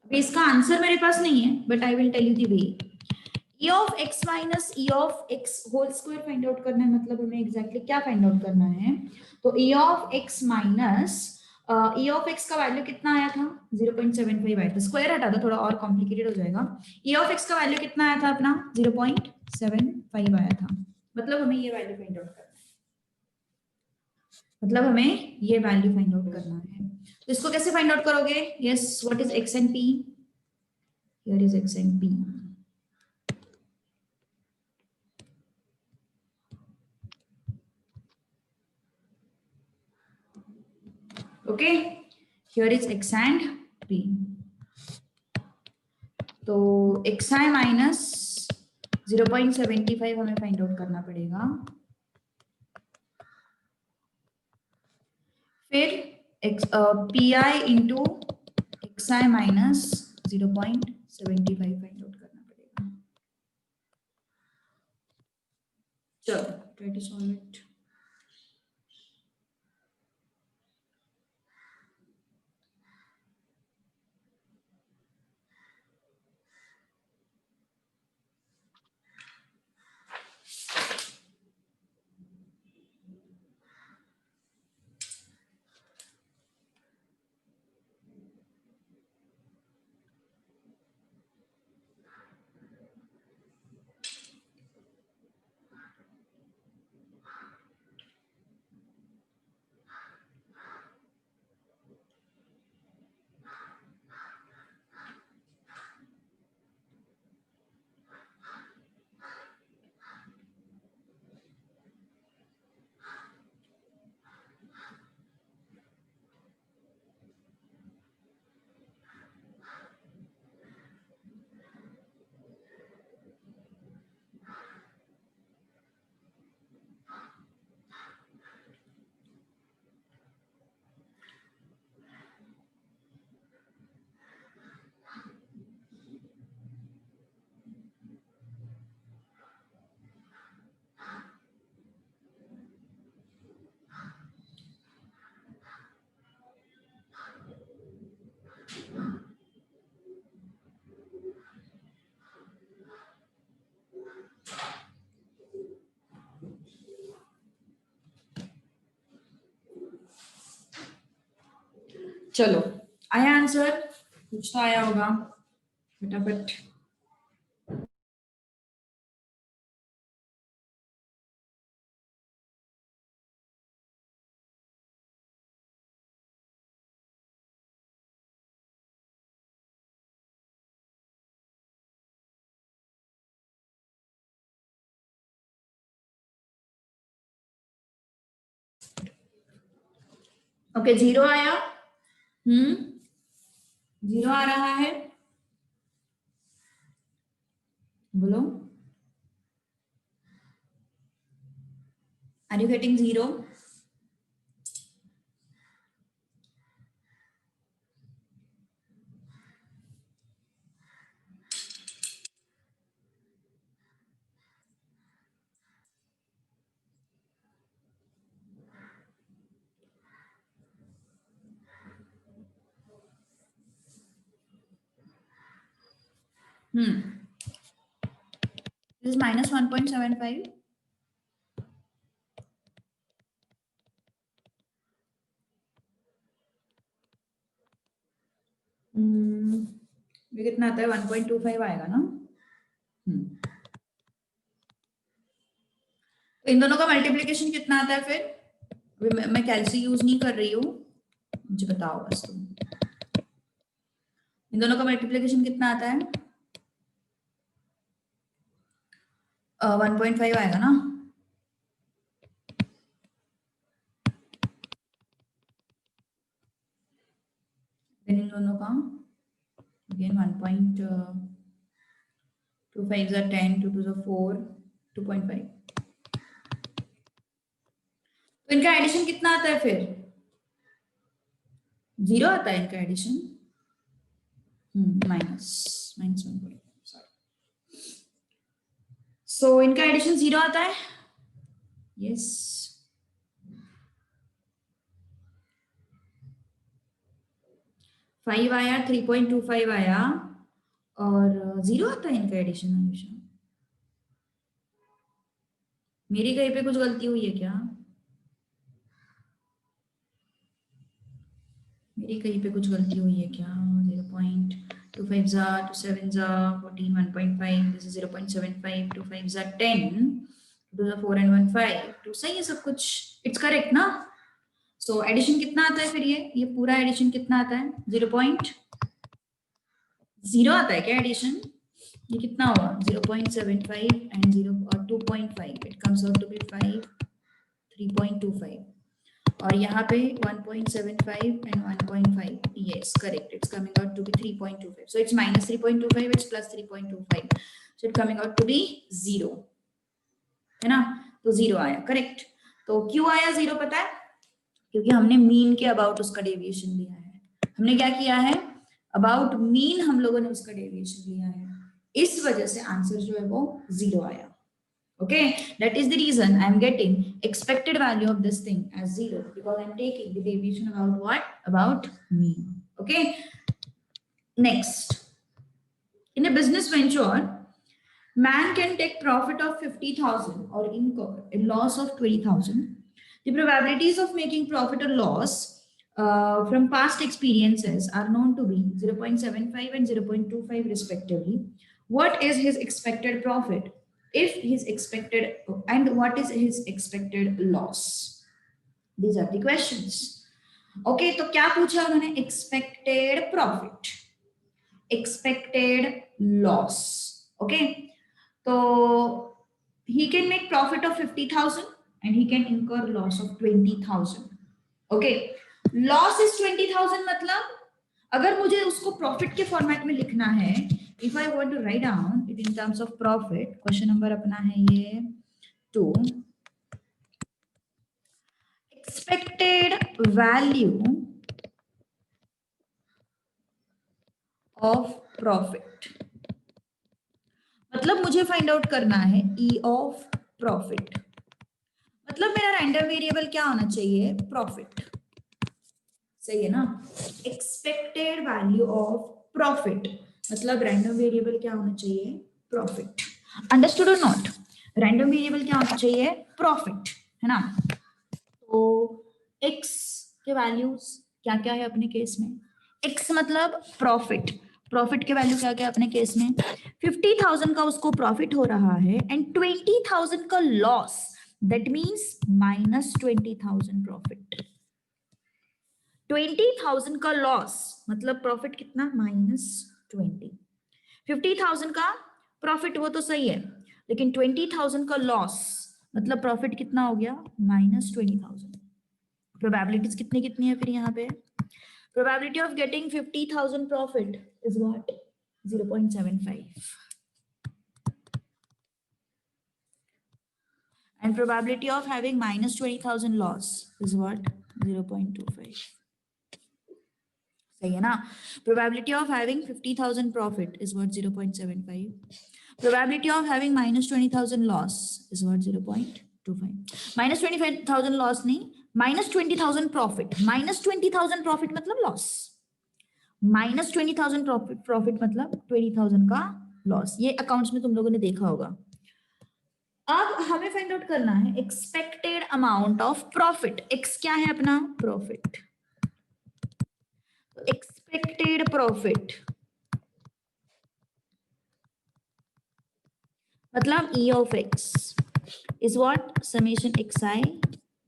अभी इसका आंसर मेरे पास नहीं है, but I will tell you the way. e of x minus e of x whole square find out करना है, मतलब हमें एग्जैक्टली क्या फाइंड आउट करना है? तो e of x minus e of x का वैल्यू कितना आया था? 0.75 आया था। स्क्वायर हटा दो, थोड़ा और कॉम्प्लिकेटेड हो जाएगा। e ऑफ x का वैल्यू कितना आया था अपना? 0.75 आया था। मतलब हमें ये वैल्यू फाइंड आउट करना है, मतलब हमें ये वैल्यू फाइंड आउट करना है। तो इसको कैसे फाइंड आउट करोगे? Yes, what is x and p? Here is x and p। Okay, here is x and p। तो xi माइनस 0.75 हमें फाइंड आउट करना पड़ेगा। फिर pi into xi minus 0.75 find out करना पड़ेगा। चलो ट्राई टू सॉल्व इट। चलो आया आंसर, कुछ तो आया होगा, फटाफट। ओके, 0 आया। 0 आ रहा है, बोलो, are you getting 0? This is minus 1.75. ये कितना आता है? 1.25 आएगा ना। तो इन दोनों का मल्टीप्लिकेशन कितना आता है फिर? मैं कैलसी यूज नहीं कर रही हूँ, मुझे बताओ बस तुम। इन दोनों का मल्टीप्लिकेशन कितना आता है? 1.5 आएगा ना। इन दोनों का again 1.2 5 are 10, 2 2 are 4, 2.5। तो इनका एडिशन कितना आता है फिर? 0 आता है इनका एडिशन, माइनस 1.5, सॉरी। सो इनका एडिशन 0 आता है, यस। 5 आया, 3.25 आया और 0 आता है इनका एडिशन हमेशा। मेरी कहीं पे कुछ गलती हुई है क्या? मेरी कहीं पे कुछ गलती हुई है क्या? 0.25 जा 2 7 जा 14, 1.5, दिस इज 0.75, 2 5 जा 10, 2 जा 4 and 1 5, तो सही है सब कुछ, इट्स करेक्ट ना। सो एडिशन कितना आता है फिर? ये पूरा एडिशन कितना आता है? 0.0 आता है क्या एडिशन? ये कितना हुआ? 0.75 and 0 और 2.5, it comes out to be 5, 3.25 और यहाँ पे 1.75 and 1.5, yes correct, it's coming out to be 3.25, so it's minus 3.25, it's plus 3.25, so it's coming out to be 0, है ना। तो 0 आया, करेक्ट। तो क्यों आया 0 पता है? क्योंकि हमने मीन के अबाउट उसका डेविएशन लिया है। हमने क्या किया है? अबाउट मीन हम लोगों ने उसका डेविएशन लिया है, इस वजह से आंसर जो है वो 0 आया। Okay, that is the reason I am getting expected value of this thing as 0, because I am taking the deviation about what? About mean. Okay, next, in a business venture, man can take profit of 50,000 or incur a loss of 20,000. The probabilities of making profit or loss from past experiences are known to be 0.75 and 0.25 respectively. What is his expected profit? If his expected, and what is his expected loss? These are the questions. Okay, तो क्या पूछा उन्होंने? Expected profit, expected loss. Okay, so he can make profit of 50,000 and he can incur loss of 20,000. Okay, loss is 20,000, मतलब अगर मुझे उसको प्रॉफिट के फॉर्मेट में लिखना है, if I want to write down it in terms of profit, question number अपना है ये 2, expected value of profit, मतलब मुझे फाइंड आउट करना है E of profit, मतलब मेरा रैंडम वेरिएबल क्या होना चाहिए? प्रॉफिट, सही है ना। एक्सपेक्टेड वैल्यू ऑफ प्रॉफिट मतलब रैंडम वेरिएबल क्या होना चाहिए? प्रॉफिट। अंडरस्टूड और नॉट? रैंडम वेरिएबल क्या होना चाहिए? प्रॉफिट, है ना। तो x के वैल्यूज क्या क्या है अपने केस में? x मतलब प्रॉफिट, प्रॉफिट के वैल्यू क्या क्या अपने केस में? 50,000 का उसको प्रॉफिट हो रहा है एंड 20,000 का लॉस, दैट मीन्स -20,000 प्रॉफिट। 20,000 का लॉस मतलब प्रॉफिट कितना? -20। 50,000 का प्रॉफिट वो तो सही है, लेकिन 20,000 का लॉस मतलब प्रॉफिट कितना हो गया? -20,000। प्रोबेबिलिटीज कितनी कितनी है फिर यहाँ पे? Probability of getting 50,000 profit is what? 0.75. And probability of having -20,000 loss is what? 0.25. सही है ना? Probability of having 50,000 profit is what? 0.75. Probability of having -20,000 loss is what? 0.25. -25,000 loss नहीं, -20,000 profit. -20,000 profit मतलब loss. -20,000 प्रॉफिट मतलब 20,000 का लॉस। ये अकाउंट्स में तुम लोगों ने देखा होगा। अब हमें फाइंड आउट करना है expected amount of profit. X क्या है अपना? प्रॉफिट। एक्सपेक्टेड प्रॉफिट मतलब E of X is what? Summation X I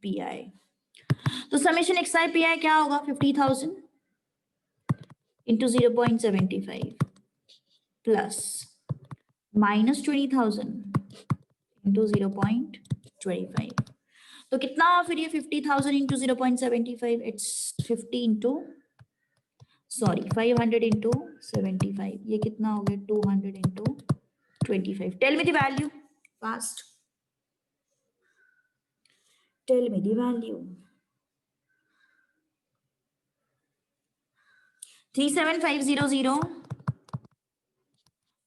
P I. तो summation X I P I क्या होगा? 50,000 इंटू 0.75 प्लस -20,000 इंटू 0.25। तो कितना हुआ फिर ये? 50,000 इंटू 0.75, इट्स 50 इंटू 500 इंटू 75, ये कितना हो गया? 200 into 25। Tell me the value fast, tell me the value. 37500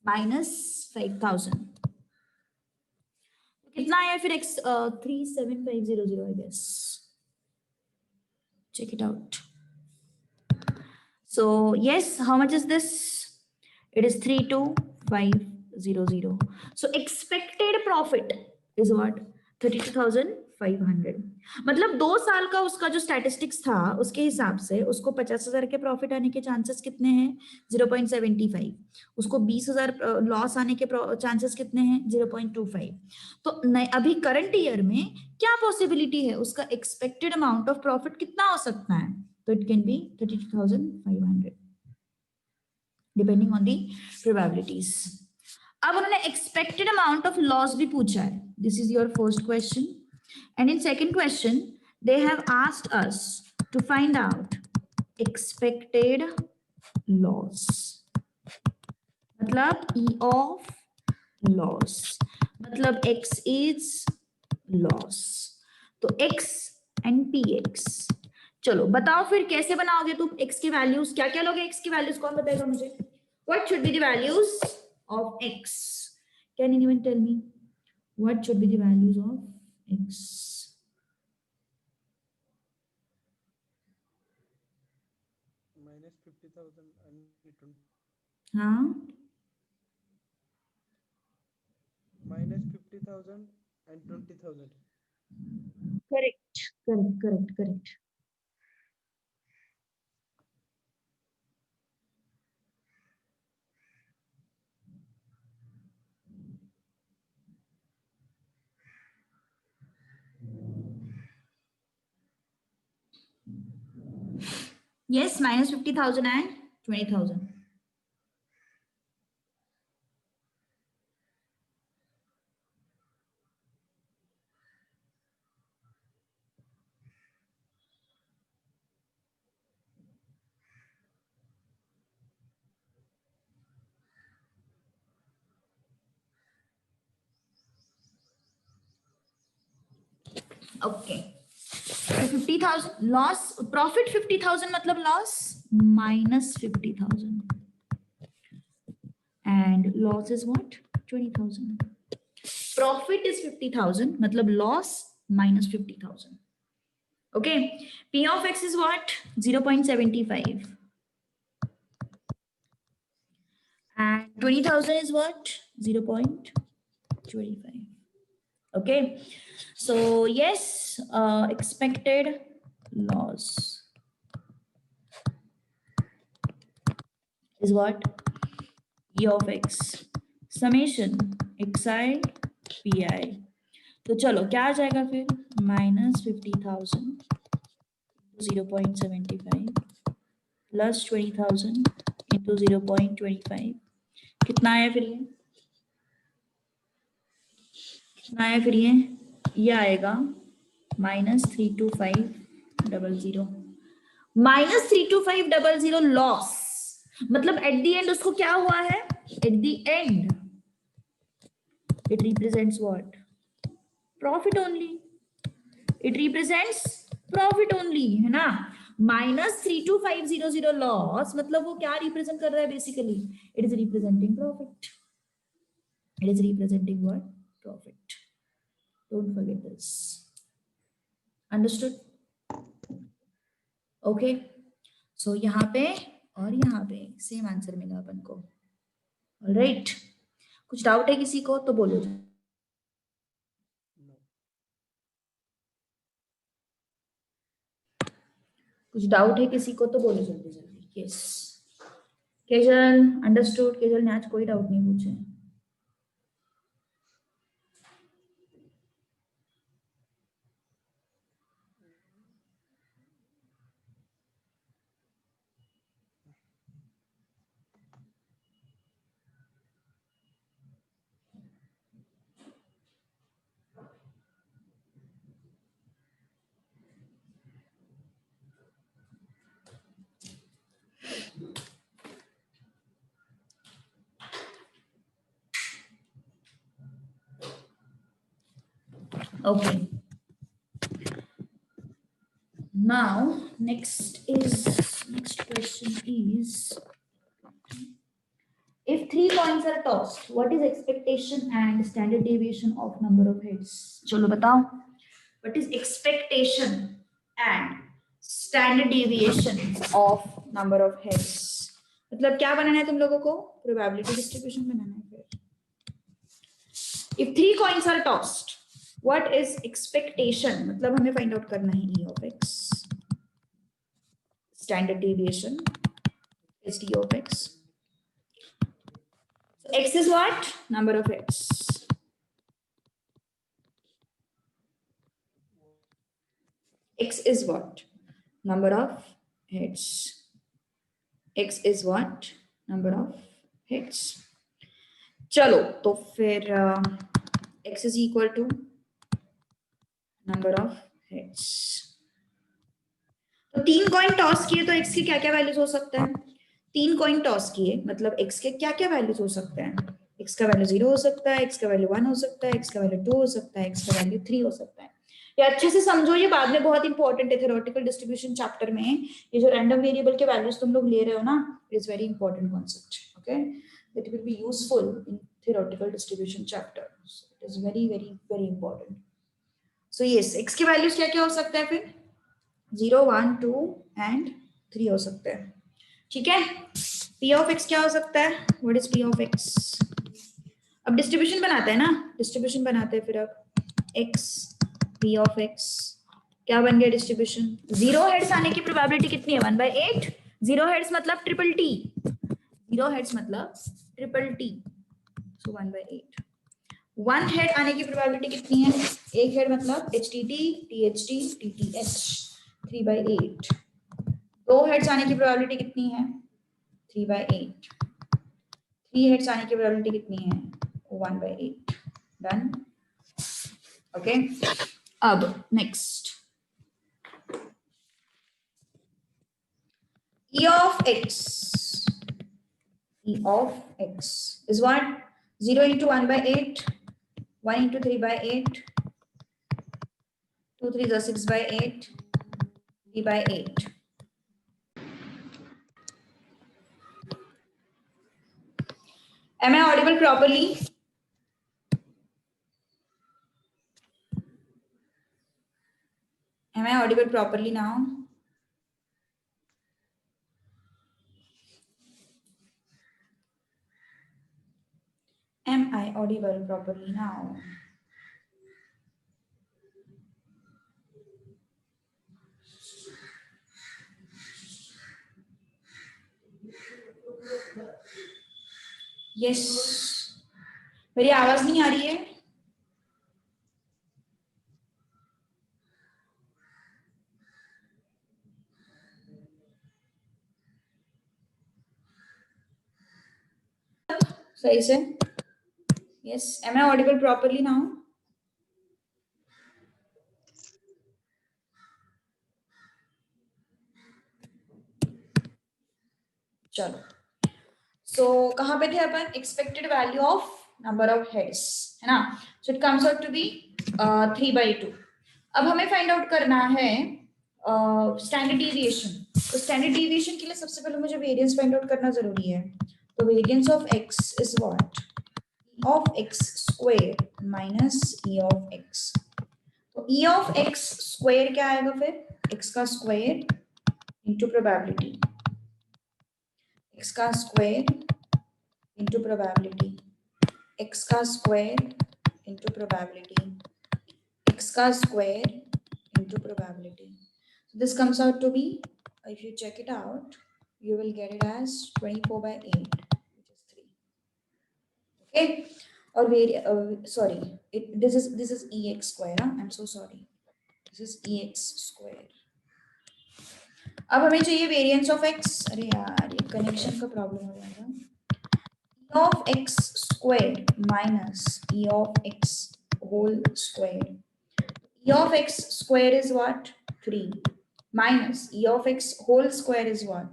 minus 5,000 कितना आया फिर? X 37500 I guess, check it out. So yes, how much is this? It is 32,500. So expected profit is what? 32,500। मतलब 2 साल का उसका जो स्टैटिस्टिक्स था उसके हिसाब से उसको 50,000 के प्रॉफिट आने के चांसेस कितने हैं? 0.75। उसको 20,000 लॉस आने के चांसेस कितने हैं? 0.25। तो अभी करंट ईयर में क्या पॉसिबिलिटी है? उसका एक्सपेक्टेड अमाउंट ऑफ प्रॉफिट कितना हो सकता है? तो it can be 32,500 depending on the probabilities. अब उन्होंने एक्सपेक्टेड अमाउंट ऑफ लॉस भी पूछा है। This is your first question and in second question they have asked us to find out expected loss मतलब ई ऑफ लॉस मतलब एक्स इज लॉस। तो एक्स एंड पी एक्स। चलो बताओ फिर कैसे बनाओगे तुम एक्स की वैल्यूज? क्या क्या लोगे एक्स की वैल्यूज? कौन बताएगा मुझे? What should be the values of X? Can anyone tell me what should be the values of X? -50,000 and 20. हाँ -50,000 and 20,000. Correct correct correct correct. Yes, -50,000 and 20,000. Okay. So 50,000 loss, profit 50,000 मतलब loss -50,000 and loss is what? 20,000. Profit is 50,000 मतलब loss -50,000. Okay. P of x is what? 0.75 and 20,000 is what? 0.25. Okay. So yes, expected loss is what? E of x summation xi pi. तो चलो क्या आ जाएगा फिर? -50,000 0.75 प्लस 20,000 इंटू 0.25 कितना आया फिर ये? कितना आया फिर ये आएगा -32500 -32500 लॉस। मतलब एट द एंड उसको क्या हुआ है? At the end it represents what? Profit only. It represents profit only, है ना? -32500 लॉस मतलब वो क्या रिप्रेजेंट कर रहा है? Basically it is representing profit. It is representing what? Profit. Don't forget this. Understood? Okay, so यहाँ पे और यहाँ पे सेम आंसर मिला अपन को। ऑलराइट, कुछ डाउट है किसी को तो बोलो। कुछ डाउट है किसी को तो बोलो जल्दी जल्दी। Yes, Kejal understood. केजल ने आज कोई डाउट नहीं पूछे। Okay, now next question is, if 3 coins are tossed, what is expectation and standard deviation of number of heads? चलो बताओ, what is expectation and standard deviation of number of heads? मतलब क्या बनाना है तुम लोगों को? Probability distribution बनाना है फिर। If 3 coins are tossed, what is expectation? मतलब हमें find out करना है E of x, standard deviation is D of x. So x is what? Number of heads. X is what? Number of heads. X is what? Number of heads. चलो तो फिर x is equal to number of heads. तो 3 कॉइन टॉस किए तो x के क्या क्या वैल्यूज हो सकते हैं? 3 कॉइन टॉस किए मतलब x के क्या क्या वैल्यूज हो सकते हैं? x का वैल्यू 0 हो सकता है, x का वैल्यू 1 हो सकता है, x का वैल्यू 2 हो सकता है, x का वैल्यू 3 हो सकता है। ये अच्छे से समझो, ये बाद में बहुत इंपॉर्टेंट है थ्योरेटिकल डिस्ट्रीब्यूशन चैप्टर में। ये जो रैंडम वेरिएबल के वैल्यूज तुम लोग ले रहे हो ना, it is very important concept. Okay, it will be useful in theoretical distribution chapter. It is very very very important. So yes, x के वैल्यूज क्या क्या हो सकता है फिर? 0 1 2 एंड 3 हो सकते हैं। ठीक है, p ऑफ x क्या हो सकता है? What is p of x? अब डिस्ट्रीब्यूशन बनाते हैं ना, डिस्ट्रीब्यूशन बनाते हैं फिर। अब x p ऑफ x क्या बन गया डिस्ट्रीब्यूशन? 0 हेड्स आने की प्रोबेबिलिटी कितनी है? 1/8। 0 हेड्स मतलब ट्रिपल टी। 0 हेड्स मतलब ट्रिपल टी, सो 1/8। 1 हेड आने की प्रोबेबिलिटी कितनी है? 1 हेड मतलब HTT THT TTH, 3/8। 2 हेड्स आने की प्रोबेबिलिटी कितनी है? 3/8। 3 हेड्स आने की प्रोबेबिलिटी कितनी है? 1/8। डन। ओके, अब next, E of x. E of x is what? 0 into 1/8, 1 into 3/8, 2 3 are 6/8, 3/8. Am I audible properly? Am I audible properly now? Am I audible properly now? Yes, मेरी आवाज नहीं आ रही है? सही से? Yes, am I audible properly now? चलो, सो कहाँ पे थे अपन? Expected value of number of heads, है ना? So it comes out to be 3/2. अब हमें फाइंड आउट करना है स्टैंडर्ड डेविएशन. तो स्टैंडर्ड डेविएशन के लिए सबसे पहले मुझे वेरिएंस फाइंड आउट करना जरूरी है. तो variance of X is what? of x square minus e of x. तो e of x square क्या आएगा फिर? x का स्क्वायर इंटू प्रोबेबिलिटी, x का स्क्वायर इंटू प्रोबेबिलिटी, x का स्क्वायर इंटू प्रोबेबिलिटी, x का square into probability. So this comes out to be, if you check it out, you will get it as 24/8, which is 3. Okay. Or sorry, this is ex square. I'm so sorry, this is ex square. अब हमें चाहिए वेरिएंस ऑफ x. अरे यार, ये कनेक्शन का प्रॉब्लम हो जाएगा. e of x squared minus e of x whole squared. e of x square is what? 3 minus e of x whole square is what?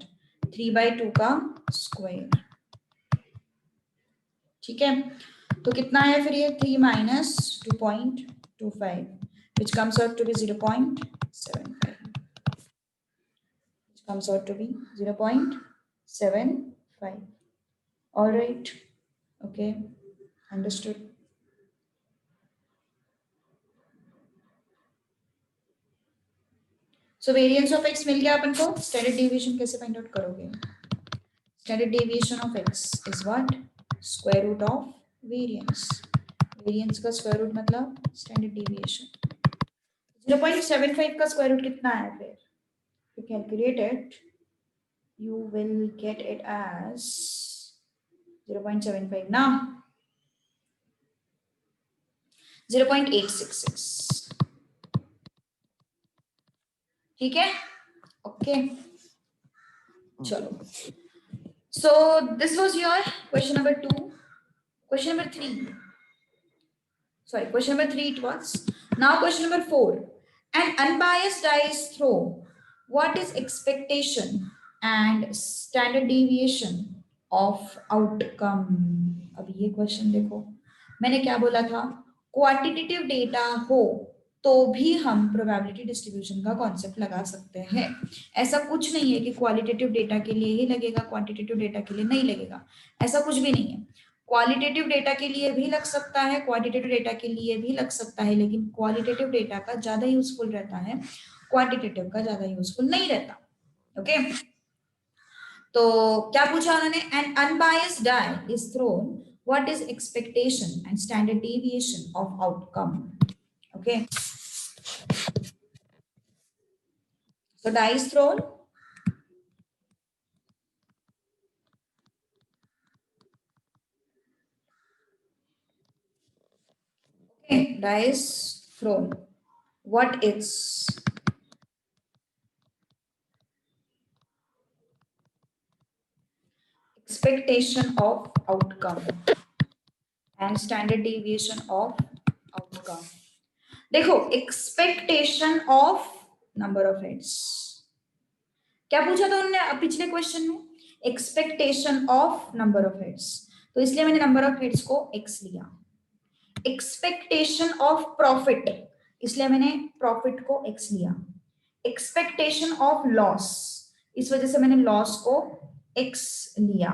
3/2 का स्क्वायर. ठीक है, तो कितना है फिर ये? 3 minus 2.25, which comes out to be 0.75, which comes out to be 0.75. All right, okay, understood. So variance of x मिल गया अपन को. Standard deviation कैसे find out करोगे? Standard deviation of x is what? Square root of variance. Variance का square root मतलब standard deviation. 0.75 का square root कितना है फिर? To calculate it, you will get it as 0.75 now. 0.866. ठीक है? Okay. चलो. So this was your question number 2. Question number 3. Sorry, question number 3 it was. Now question number 4. An unbiased dice throw. What is expectation and standard deviation of outcome? अब ये क्वेश्चन देखो, मैंने क्या बोला था? क्वांटिटेटिव डेटा हो तो भी हम प्रोबेबिलिटी डिस्ट्रीब्यूशन का कॉन्सेप्ट लगा सकते हैं. ऐसा कुछ नहीं है कि क्वालिटेटिव डेटा के लिए ही लगेगा, क्वांटिटेटिव डेटा के लिए नहीं लगेगा. ऐसा कुछ भी नहीं है. क्वालिटेटिव डेटा के लिए भी लग सकता है, क्वांटिटेटिव डेटा के लिए भी लग सकता है, लेकिन क्वालिटेटिव डेटा का ज्यादा यूजफुल रहता है, क्वांटिटेटिव का ज्यादा यूजफुल नहीं रहता. ओके, तो क्या पूछा उन्होंने? An unbiased die is thrown, what is expectation and standard deviation of outcome. Okay, so die is thrown. Okay, die is thrown. What is expectation of outcome and standard deviation of outcome? देखो, expectation of number of heads. क्या पूछा था उन्होंने पिछले क्वेश्चन में? Expectation of number of heads. तो इसलिए मैंने नंबर ऑफ हेड्स को x लिया. एक्सपेक्टेशन ऑफ प्रॉफिट, इसलिए मैंने प्रॉफिट को x लिया. एक्सपेक्टेशन ऑफ लॉस, इस वजह से मैंने लॉस को x लिया.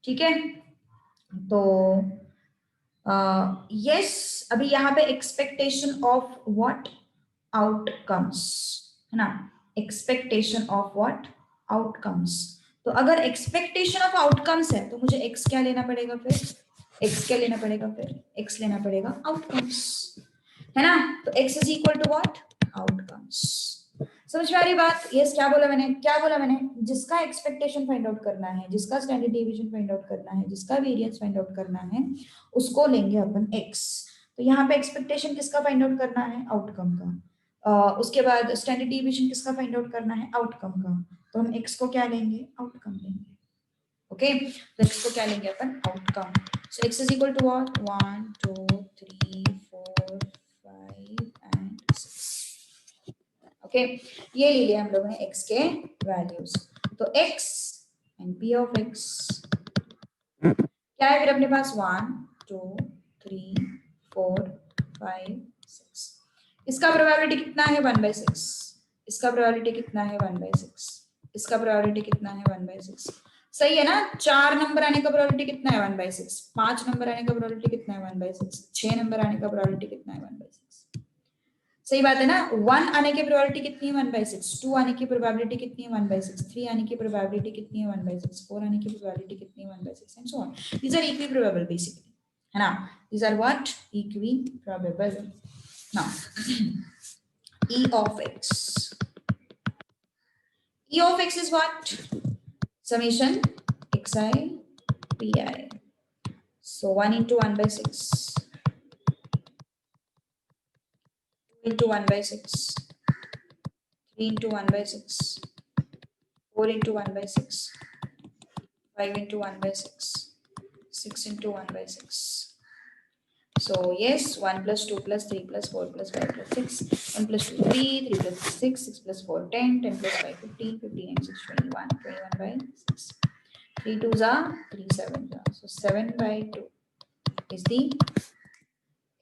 ठीक है, तो यस, अभी यहाँ पे एक्सपेक्टेशन ऑफ व्हाट? आउटकम्स, है ना? Expectation of what? आउटकम्स. तो अगर एक्सपेक्टेशन ऑफ आउटकम्स है तो मुझे x क्या लेना पड़ेगा फिर? x क्या लेना पड़ेगा फिर? x लेना पड़ेगा आउटकम्स, है ना? तो x is equal to what? Outcomes. समझ में आ रही बात? यस, क्या बोला मैंने? जिसका एक्सपेक्टेशन फाइंड आउट करना है, जिसका स्टैंडर्ड डेविएशन फाइंड आउट करना है, जिसका वेरिएंस फाइंड आउट करना है, उसको लेंगे अपन x। तो यहाँ पे एक्सपेक्टेशन किसका फाइंड आउट करना है? आउटकम का। उसके बाद स्टैंडर्ड डेविएशन किसका फाइंड आउट करना है? आउटकम का। तो हम x को क्या लेंगे? आउटकम लेंगे। ओके, तो x को क्या लेंगे अपन? Outcome. So x is equal to what? 1 2 3 4 5 and 6। Okay, ये ले लिया हम लोगों ने x के वैल्यूज। तो x and p of x क्या है फिर अपने पास? 1 2 3 4 5 6। इसका प्रोबेबिलिटी कितना है? 1/6। इसका प्रोबेबिलिटी कितना है? 1/6। इसका प्रोबेबिलिटी कितना है? 1/6। सही है ना? 4 नंबर आने का प्रोबेबिलिटी कितना है? 1/6। 5 नंबर आने का प्रोबेबिलिटी कितना है? 1/6। 6 नंबर आने का प्रोबेबिलिटी कितना है? 1/6। सही बात है ना? 1 आने की प्रोबेबिलिटी कितनी है? 1/6। 2 आने की प्रोबेबिलिटी कितनी है? 1/6। 3 आने की प्रोबेबिलिटी कितनी है? 1/6। 4 आने की प्रोबेबिलिटी कितनी है? 1/6 and so on. These are equiprobable basically, है ना? These are what? Equiprobable. Now E of x. E of x is what? Summation xi pi. So 1 into 1/6, 2 into 1/6, 3 into 1/6, 4 into 1/6, 5 into 1/6, 6 into 1/6. So yes, 1 plus 2 plus 3 plus 4 plus 5 plus 6, 1 plus 2 3, 3 plus 6, 6 plus 4 10, 10 plus 5 15, 15 and 6 21, 21/6. 3 2s are 3 7s are. So 7/2 is the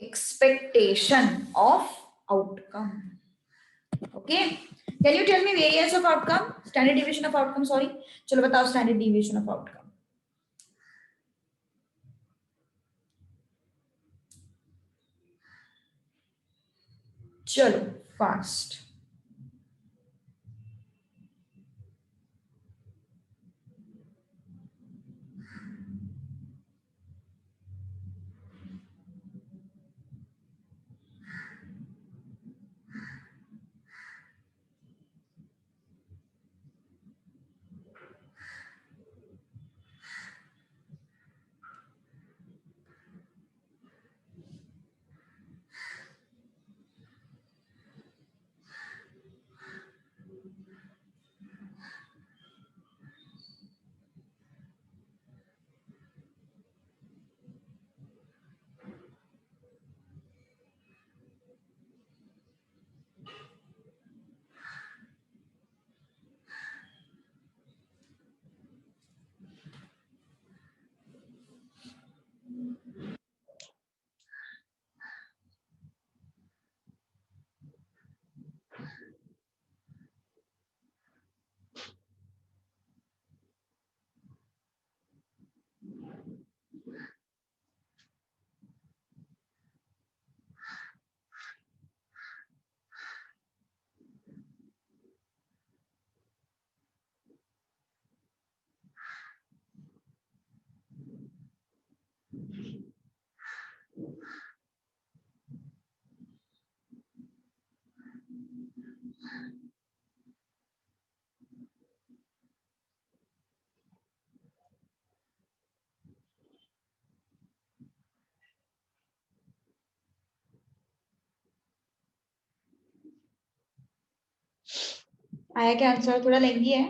expectation of outcome. Okay, can you tell me variance of outcome? Standard deviation of outcome, sorry. चलो बताओ standard deviation of outcome. चलो फास्ट। आया क्या आंसर? थोड़ा लेंगी है।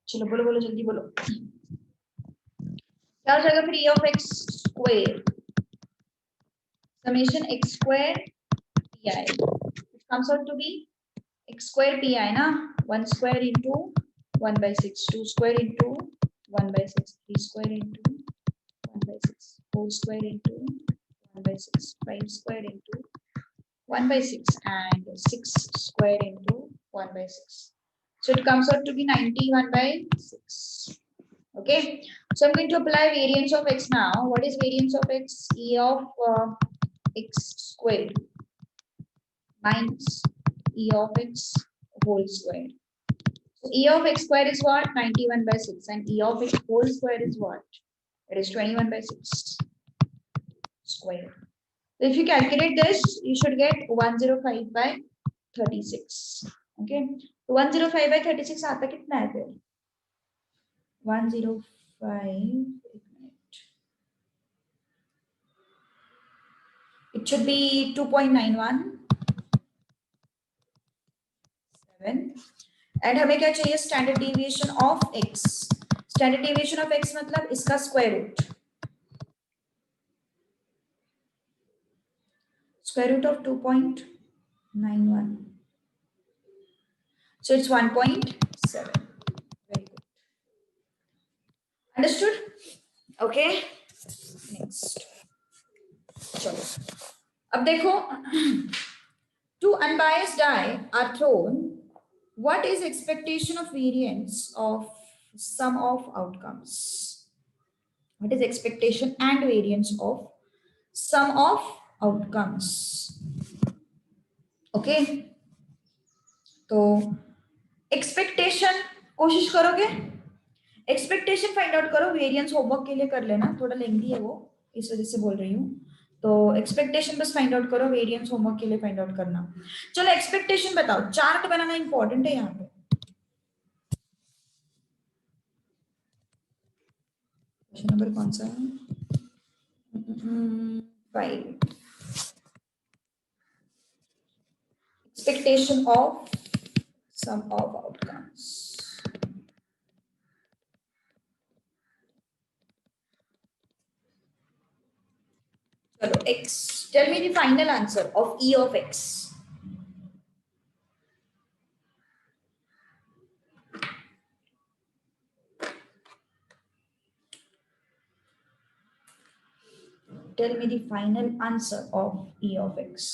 चलो बोलो बोलो जल्दी बोलो। क्या हो जाएगा फिर? e of x square summation x square pi, it comes out to be x square pi ना, 1 square into 1/6, 2 square into 1/6, 3 square into 1/6, 4 square into 1/6, 5 square into 1/6 and 6 square into 1/6. So it comes out to be 91/6. Okay, so I'm going to apply variance of x now. What is variance of x? E of x squared minus e of x whole squared. So e of x squared is what? 91/6 and e of x whole squared is what? It is 21/6 square. So if you calculate this, you should get 105 by 36. Okay, तो 105 by 36 आता कितना है फिर? 105, it should be 2.917 एंड हमें क्या चाहिए? Standard deviation of x. Standard deviation of x मतलब इसका square root. Square root of 2.91. So it's 1.7. Very good. Understood? Okay. Next. चलो. अब देखो. Two unbiased die are thrown. What is expectation of variance of sum of outcomes? What is expectation and variance of sum of outcomes? Okay. तो एक्सपेक्टेशन कोशिश करोगे, एक्सपेक्टेशन फाइंड आउट करो. वेरिएंस होमवर्क के लिए कर लेना, थोड़ा लेंथी है वो, इस वजह से बोल रही हूँ. तो एक्सपेक्टेशन बस फाइंड आउट करो, वेरिएंस होमवर्क के लिए फाइंड आउट करना. चलो एक्सपेक्टेशन बताओ. चार्ट बनाना इंपॉर्टेंट है यहाँ पे. क्वेश्चन नंबर कौन सा है? 5. Expectation of sum of outcomes. चलो x, tell me the final answer of E of x. Tell me the final answer of E of x.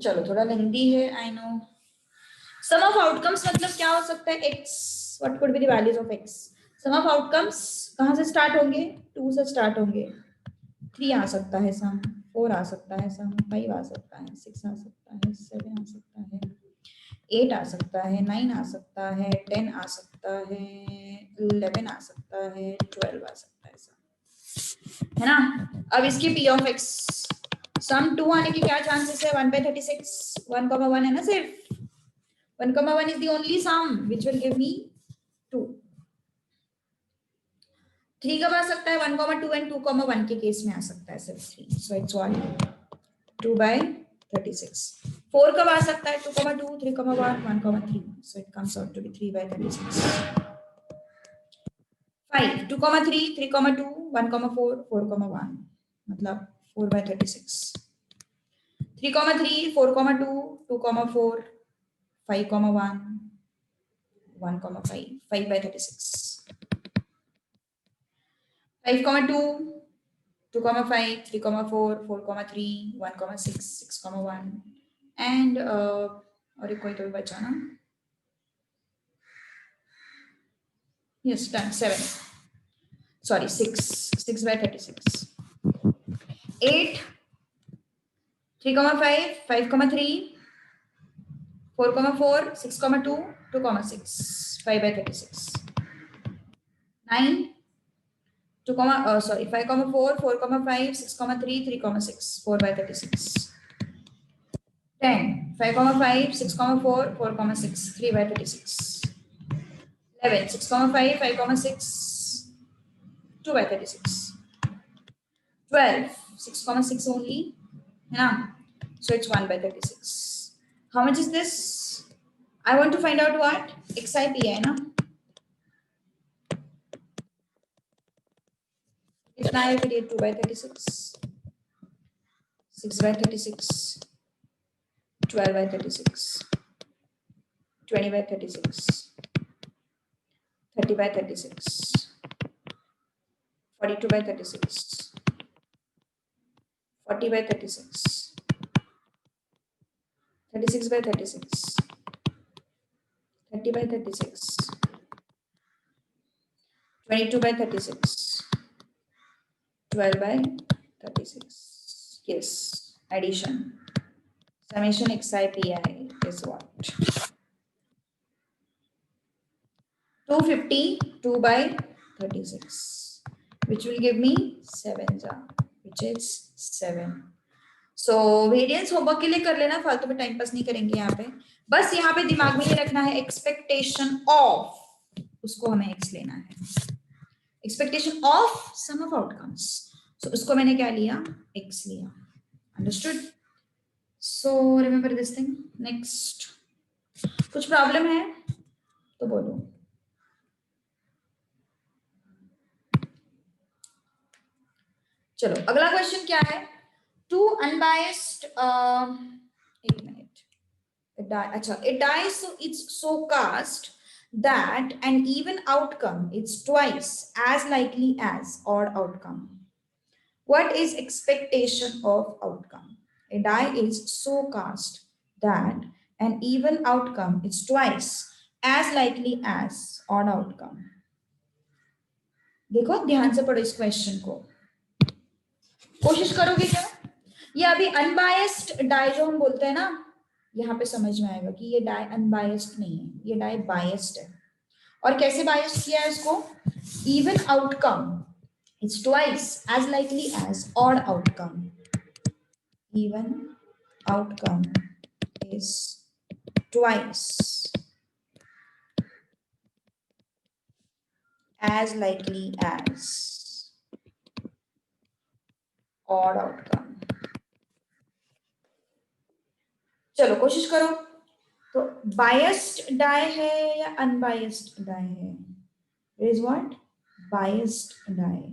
चलो थोड़ा लेंथी है, I know. Sum of outcomes मतलब क्या हो सकता है? x. What could be the values of x? Sum of outcomes कहां से स्टार्ट होंगे? 2 से स्टार्ट होंगे. 3 आ सकता है सम, 4 आ सकता है सम, 5 आ सकता है, 6 आ सकता है, 7 आ सकता है, 8 आ सकता है, 9 आ सकता है, 10 आ सकता है, 11 आ सकता है, 12 आ सकता है सम, है ना. अब इसकी p ऑफ x सम 2 आने की क्या चांसेस है? 1/36. 1,1 है ना सिर्फ. 1,1 is the only sum which will give me 2. 3 कब आ सकता है? 1,2 and 2,1 के केस में आ सकता है सिर्फ 3. So it's 1 2/36. 4 कब आ सकता है? 2,2 3,1 1,3. So it comes out to be 3/36. 5 2,3 3,2 1,4 4,1 मतलब 4/36. 3,3 4,2 2,4 5,1 1,5 5/36. 5,2 2,5, 3,4, 4,3, 1,6, 6,1 एंड और एक कोई तो भी बचा ना, yes done 7, sorry 6 by 36, 8, 3,5, 5,3, 4,4, 6,2, 2,6, 5 by 36, 9, 5,4, 4,5, 6,3, 3,6, 4 by 36, 10, 5,5, 6,4, 4,6, 3 by 36, 11, 6,5, 5,6, 2 by 36, 12, 6,6 only, है ना? So it's 1 by 36. How much is this? I want to find out what? XIP है ना? कितना है फिर ये 2 by 36, 6 by 36, 12 by 36, 20 by 36, 30 by 36, 42 by 36, 40 by 36, 36 by 36, 30 by 36, 22 by 36, 12 by 36. Yes, addition. Summation XIPI is what? 252 by 36, which will give me 7, which is 7. So variance homework के लिए कर लेना, फालतू में टाइम पास नहीं करेंगे यहाँ पे। बस यहाँ पे दिमाग में ये रखना है एक्सपेक्टेशन ऑफ, उसको हमें एक्स लेना है, expectation of sum of outcomes. So उसको मैंने क्या लिया, एक्स लिया। Understood? So remember this thing. Next, कुछ प्रॉब्लम है तो बोलो। चलो अगला क्वेश्चन क्या है? टू अनबायस्ड, एक मिनट, अच्छा, it dies so it's so cast that an even outcome is twice as likely as odd outcome. What is expectation of outcome? A die is so cast that an even outcome is twice as likely as odd outcome. देखो ध्यान से पढ़ो इस क्वेश्चन को, कोशिश करोगे क्या? ये अभी अनबायस्ड डाई जो हम बोलते हैं ना, यहाँ पे समझ में आएगा कि ये डाई अनबायस्ड नहीं है, ये डाई बायस्ड है। और कैसे बायस्ड किया है इसको? Even outcome is twice as likely as odd outcome. Even outcome is twice as likely as odd outcome. चलो कोशिश करो। तो बायस्ड डाई है या अनबायस्ड डाई है? It is what? Biased die.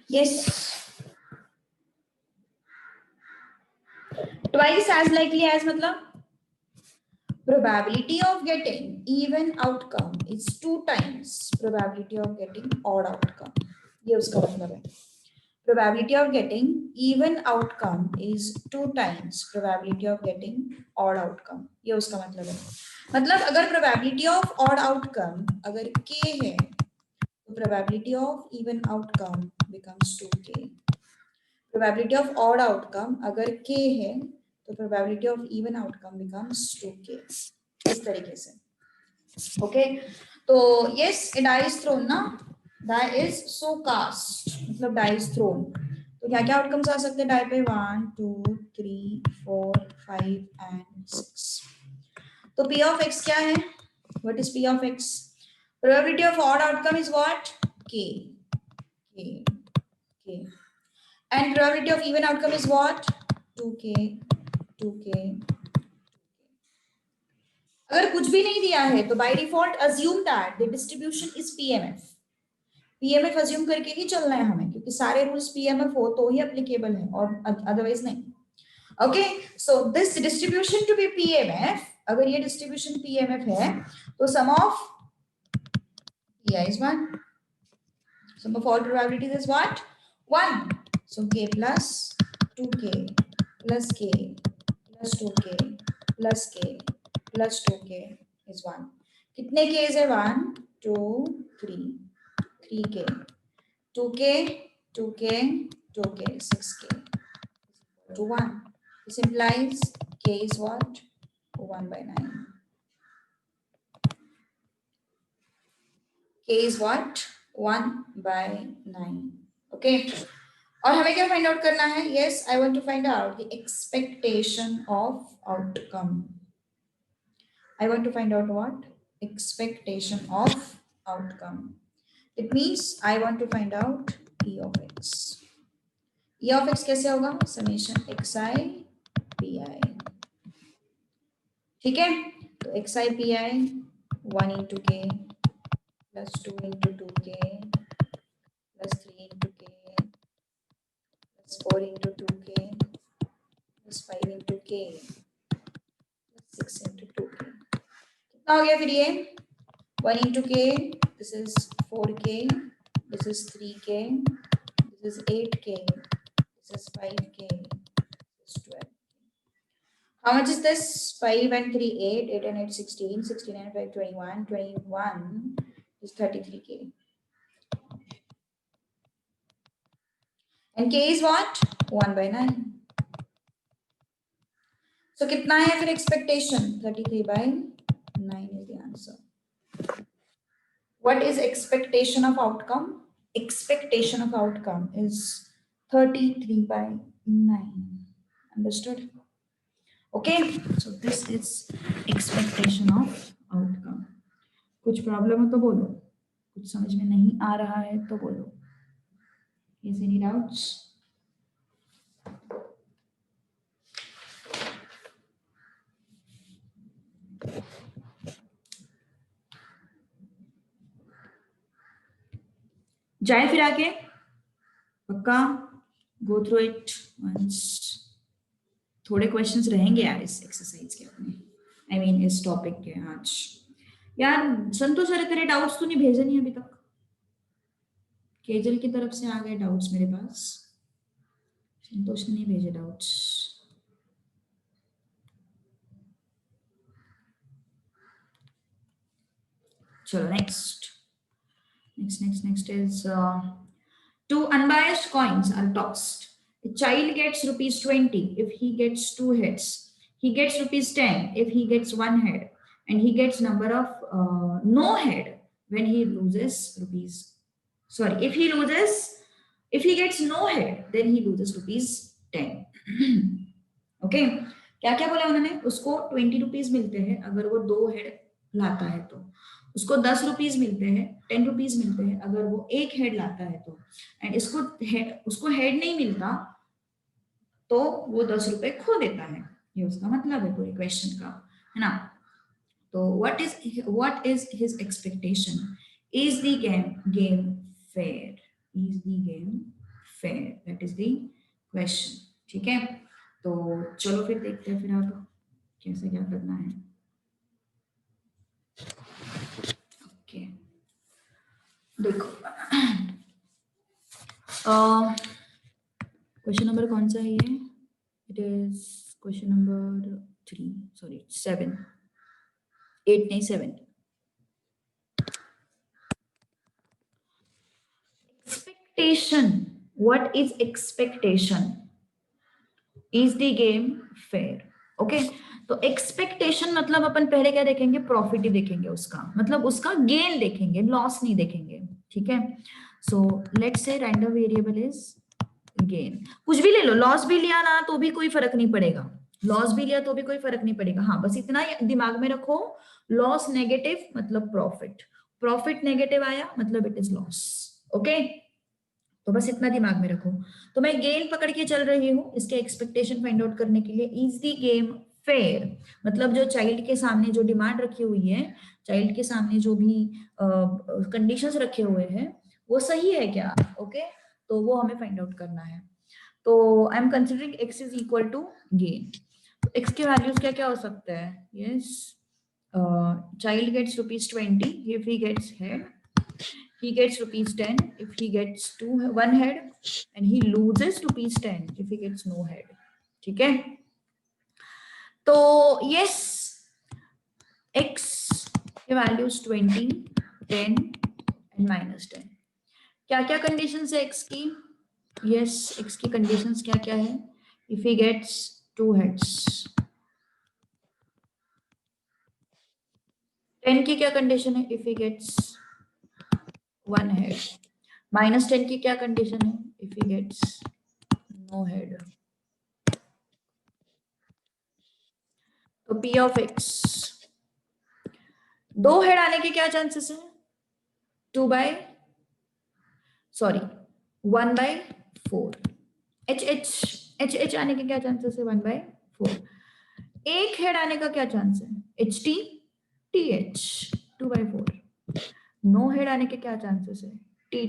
Yes. Twice as likely as मतलब probability of getting even outcome is 2 times probability of getting odd outcome. ये उसका मतलब है। Probability of getting even outcome is 2 times probability of getting odd outcome. ये उसका मतलब है। मतलब अगर probability of odd outcome अगर k है, तो probability of even outcome becomes 2k. Probability of odd outcome अगर k है, तो probability of even outcome becomes 2k इस तरीके से. ओके तो yes a die is thrown ना, die is so cast मतलब die is thrown. तो क्या क्या आउटकम्स आ सकते हैं die पे 1 2 3 4 5 and 6. तो p of x क्या है? What is p of x? Probability of odd outcome is what? K. And probability of even outcome is what? 2k. अगर कुछ भी नहीं दिया है तो by default assume that the distribution is PMF. PMF assume करके ही चलना है हमें, क्योंकि सारे रूल्स PMF हो तो ही एप्लीकेबल है और अदरवाइज नहीं. Okay so this distribution to be PMF, अगर ये डिस्ट्रीब्यूशन PMF है तो sum of pi is 1. Sum of all probabilities is what? 1. So k plus 2k plus k plus 2k plus k plus 2k is 1. कितने k's है? 1 2 3 3k 2k 2k 2k 6k to 1. This implies k is what? 1 by 9. k is what? 1 by 9. Okay. और हमें क्या फाइंड आउट करना है? Yes I want to find out the expectation of outcome. I want to find out what? Expectation of outcome. It means I want to find out e of x. e of x कैसे होगा? Summation xi pi. ठीक है तो xi pi 1 into k plus 2 into 2k plus 3 into k plus 4 into 2k plus 5 into k plus 6 into 2k. कितना हो गया फिर ये? 1 into k, this is 4k, this is 3k, this is 8k, this is 5k, this is 12k. How much is this? 5 and 3 8, 8 and 8 16, 16 and 5 21, 21 is 33k. And k is what? 1 by 9. So कितना है फिर expectation? 33 by 9 is the answer. What is expectation of outcome? Expectation of outcome is 33 by 9. Understood? Okay. So this is expectation of outcome. कुछ प्रॉब्लम है तो बोलो, कुछ समझ में नहीं आ रहा है तो बोलो. Is any doubts? जाए फिर आगे पक्का. Go through it once. थोड़े क्वेश्चंस रहेंगे यार इस एक्सरसाइज के अपने, आई मीन इस टॉपिक के. आज यार संतोष सर तेरे डाउट्स तो नहीं भेजे नहीं अभी तक. केजल की तरफ से आ गए डाउट्स मेरे पास, संतोष ने नहीं भेजे डाउट्स. चलो next is two unbiased coins are tossed. A child gets rupees 20 if he gets 2 heads. He gets rupees 10 if he gets 1 head, and he gets number of no head when he loses rupees. Sorry, if he gets no head, then he loses rupees 10. Okay, क्या क्या बोला उन्होंने? उसको 20 रुपीज मिलते हैं अगर वो 2 हेड लाता है तो, उसको 10 रुपीज मिलते हैं, 10 रुपीज मिलते हैं अगर वो 1 हेड लाता है तो, एंड उसको हेड नहीं मिलता तो वो 10 रुपए खो देता है. ये उसका मतलब है पूरे क्वेश्चन का, है ना. तो what is his expectation? Is the game fair? Is the game fair? That is the question. ठीक है, तो चलो फिर देखते हैं फिर आप कैसे क्या करना है. ओके देखो क्वेश्चन नंबर कौन सा है ये? It is question number 3, sorry 7, 8 नहीं 7. Expectation. What is expectation? Is the game fair? Okay, तो एक्सपेक्टेशन मतलब अपन पहले क्या देखेंगे, प्रॉफिट ही देखेंगे उसका, मतलब उसका गेन देखेंगे, लॉस नहीं देखेंगे, ठीक है। So let's say random variable is gain, कुछ भी ले लो, लॉस भी लिया ना तो भी कोई फर्क नहीं पड़ेगा, लॉस भी लिया तो भी कोई फर्क नहीं पड़ेगा, हाँ बस इतना दिमाग में रखो, लॉस नेगेटिव मतलब प्रॉफिट, प्रॉफिट नेगेटिव आया मतलब इट इज लॉस। ओके, तो बस इतना दिमाग में रखो। तो मैं गेन पकड़ के चल रही हूँ इसके एक्सपेक्टेशन फाइंड आउट करने के लिए। इज द गेम फेयर मतलब जो चाइल्ड के सामने जो डिमांड रखी हुई है, चाइल्ड के सामने जो भी कंडीशंस रखे हुए हैं वो सही है क्या? ओके, तो वो हमें फाइंड आउट करना है। तो I am considering x is equal to gain. x के वैल्यूज क्या क्या हो सकते हैं? Yes, child gets ₹20 if he gets head, he gets ₹10 if he gets one head, and he loses ₹10 if he gets no head। ठीक है, तो यस, x के वैल्यूज 20, 10 एंड -10। क्या क्या कंडीशन है x की? यस, x की कंडीशंस क्या क्या है? If he gets 2 heads। 10 की क्या कंडीशन है? If he gets 1 head। -10 की क्या कंडीशन है? If he gets no head। तो p ऑफ x, 2 हेड आने के क्या चांसेस है? 1/4। एच आने के क्या चांसेस है? 1/4। एक हेड आने का क्या चांस है? T H 2/4। नो हेड आने के क्या चांसेस है? टी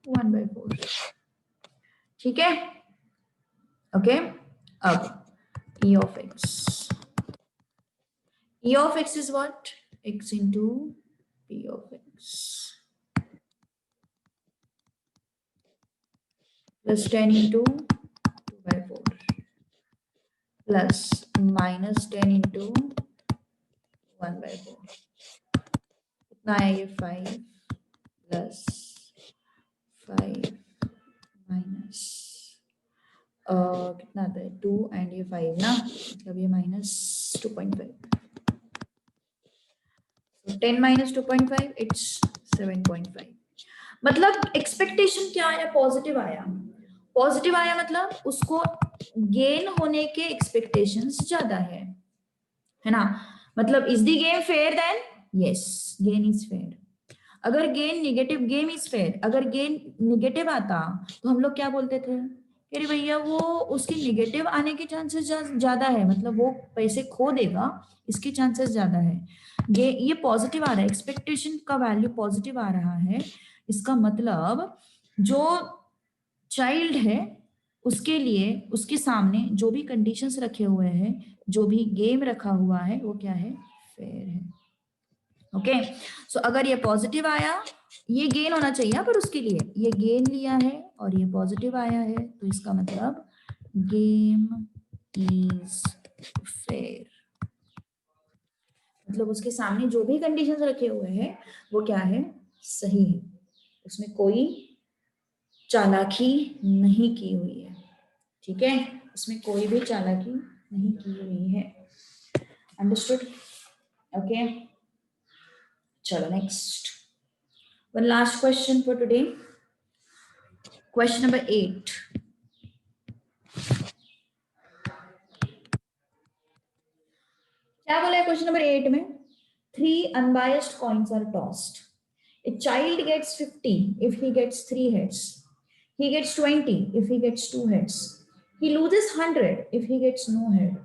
1/4। ठीक है, ओके। अब e of x is what? x into p of x plus 10 into 2/4 plus -10 into 1/4 कितना है ये? 5 प्लस 5 माइनस कितना आता है? 2 एंड ये 5 ना, मतलब ये -2.5। So 10 minus 2.5 it's 7.5। मतलब एक्सपेक्टेशन क्या आया? पॉजिटिव आया। पॉजिटिव आया मतलब उसको गेन होने के एक्सपेक्टेशंस ज्यादा है ना? मतलब is the game fair? Then yes, gain is fair. अगर gain negative, game is fair, अगर गेन निगेटिव आता तो हम लोग क्या बोलते थे? अरे भैया वो उसके निगेटिव आने के चांसेस ज्यादा है, मतलब वो पैसे खो देगा, इसके चांसेस ज्यादा है। ये पॉजिटिव आ रहा है, एक्सपेक्टेशन का वैल्यू पॉजिटिव आ रहा है, इसका मतलब जो चाइल्ड है उसके लिए, उसके सामने जो भी कंडीशंस रखे हुए हैं, जो भी गेम रखा हुआ है वो क्या है? फेयर है। ओके, सो अगर ये पॉजिटिव आया, ये गेन होना चाहिए, पर उसके लिए ये गेन लिया है और ये पॉजिटिव आया है, तो इसका मतलब गेम इज फेयर। मतलब उसके सामने जो भी कंडीशंस रखे हुए हैं वो क्या है? सही है, उसमें कोई चालाकी नहीं की हुई है। ठीक है, उसमें कोई भी चालाकी नहीं की हुई है। अंडरस्टूड? ओके, चलो next, one last question for today, question number 8। क्या बोला है क्वेश्चन नंबर 8 में? 3 unbiased coins are tossed. A child gets 50 if he gets 3 heads. He gets 20 if he gets 2 heads. He loses 100 if he gets no head.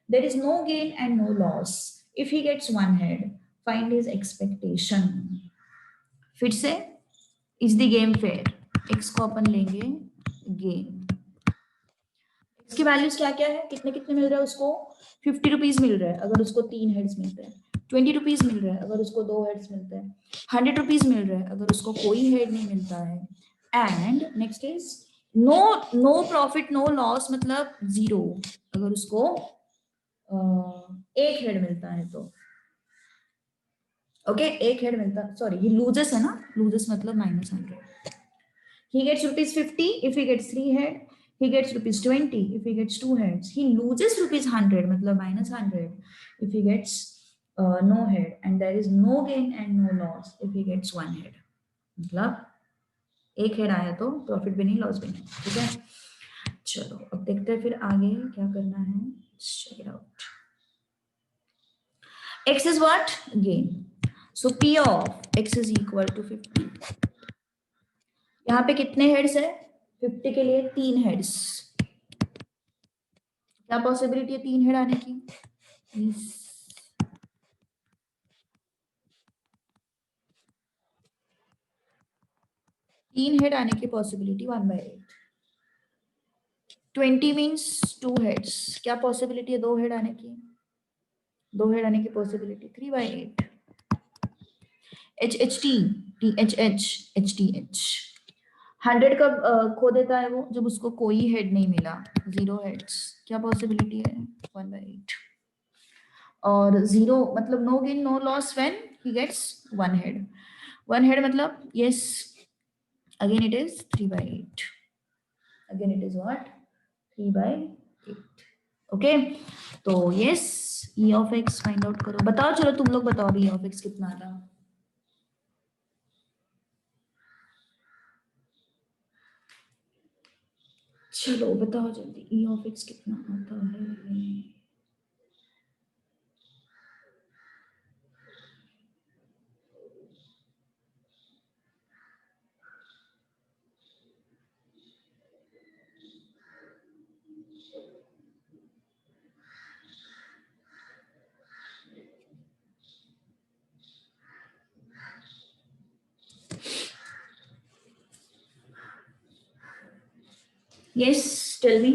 There is no gain and no loss if he gets 1 head. Find his expectation. फिर से, is the game fair? x को अपन लेंगे गेन। इसकी वैल्यूज क्या क्या है? कितने कितने मिल रहा है उसको? 50 रुपीज मिल रहा है अगर उसको 3 हेड्स मिलते हैं, 20 रुपीज मिल रहा है अगर उसको 2 हेड्स मिलते हैं, 100 रुपीज मिल रहा है अगर उसको कोई हेड नहीं मिलता है, and next is no profit no loss मतलब 0 अगर उसको एक हेड मिलता है तो। ओके, एक हेड मिलता, सॉरी ये लूजेस है ना, लूजेस मतलब -100। He gets ₹50 if he gets 3 head. he gets rupees 20. If he gets 2 heads, he loses rupees 100, मतलब minus 100 if he gets no head, and there is no gain and no loss if he gets 1 head. मतलब एक हेड आया तो प्रॉफिट भी नहीं, लॉस भी नहीं. ठीक है, चलो अब देखते हैं फिर आगे क्या करना है. Check it out. X is what? Gain. So P of X is equal to 50. यहाँ पे कितने हेड्स है? 50 के लिए 3 हेड्स. क्या पॉसिबिलिटी है 3 हेड आने की? 3 हेड आने की पॉसिबिलिटी 1/8. 20 means 2 heads. क्या पॉसिबिलिटी है 2 हेड आने की? 2 हेड आने की पॉसिबिलिटी 3/8. HHT, THH, HTH. 100 कब खो देता है वो? जब उसको कोई हेड नहीं मिला, 0 हेड्स. क्या पॉसिबिलिटी है? 1/8. और 0 मतलब no gain no loss when he gets 1 head. 1 head मतलब yes, again it is 3/8. Again it is what? 3/8. Okay, तो yes E of X find out करो. बताओ, चलो तुम लोग बताओ अभी E of X कितना आता. चलो बताओ जल्दी, E of X कितना आता है. Yes, tell me.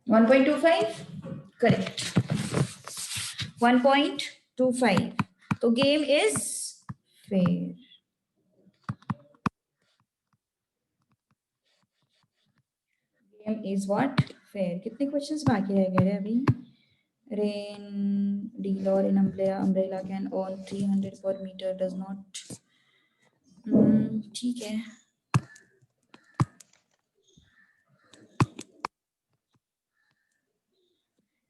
One 1.25, correct. 1.25. तो game is fair. Game is what? Fair. कितने questions बाकी रह गए अभी? Rain dealer in umbrella can earn 300 per meter, does not. ठीक है.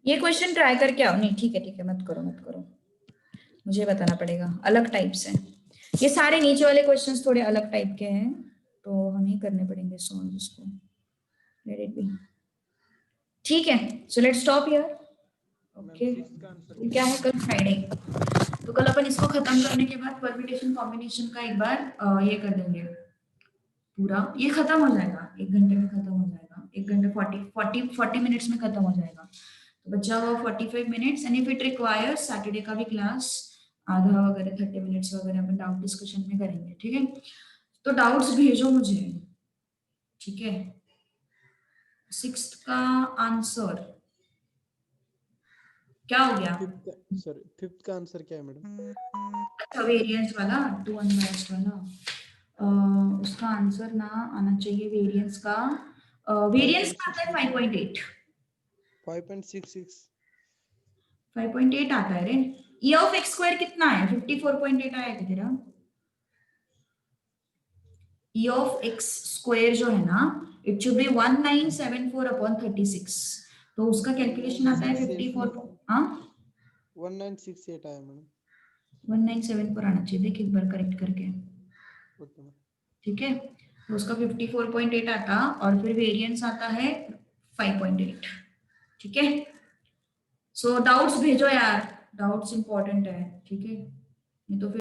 ये क्वेश्चन ट्राई करके आओ. नहीं ठीक है मत करो, मुझे बताना पड़ेगा. अलग टाइप से ये सारे नीचे वाले क्वेश्चंस थोड़े अलग टाइप के हैं, तो हमें करने पड़ेंगे सॉल्व इसको. Let it be. ठीक है, so let's stop here. Okay, क्या है कल फ्राइडे, तो कल अपन इसको खत्म करने के बाद परम्यूटेशन कॉम्बिनेशन का एक बार ये कर देंगे पूरा. ये खत्म हो जाएगा 1 घंटे में, खत्म हो जाएगा 1 घंटे 40 मिनट्स में खत्म हो जाएगा. तो बचा हुआ 45 minutes, and if it requires Saturday का भी क्लास आधा वगैरह 30 मिनट्स वगैरह अपन डाउट डिस्कशन में करेंगे. ठीक है, तो डाउट्स भेजो मुझे. ठीक है, 6th का आंसर क्या हो गया? सॉरी, 5th का आंसर क्या है मैडम? अच्छा, वेरिएंस वाला 2 अनबायस्ड वाला. उसका आंसर ना आना चाहिए वेरिएंस का. वेरिएंस का आता है 5.8. 5.66. 5.8 आता है रे. E of X स्क्वायर कितना है? 54.8 आया क्या तेरा? E of X स्क्वायर जो है ना, इट शुड बी 1974 अपॉन 36. तो उसका कैलकुलेशन आता है 54. हाँ, 1968 आया मैडम. 1974 आना चाहिए. देख एक बार करेक्ट करके. ठीक है, तो उसका 54.8 आता, और फिर वेरिएंस आता है 5.8. ठीक है, सो डाउट्स भेजो यार, डाउट्स इंपॉर्टेंट है. ठीक है, नहीं तो फिर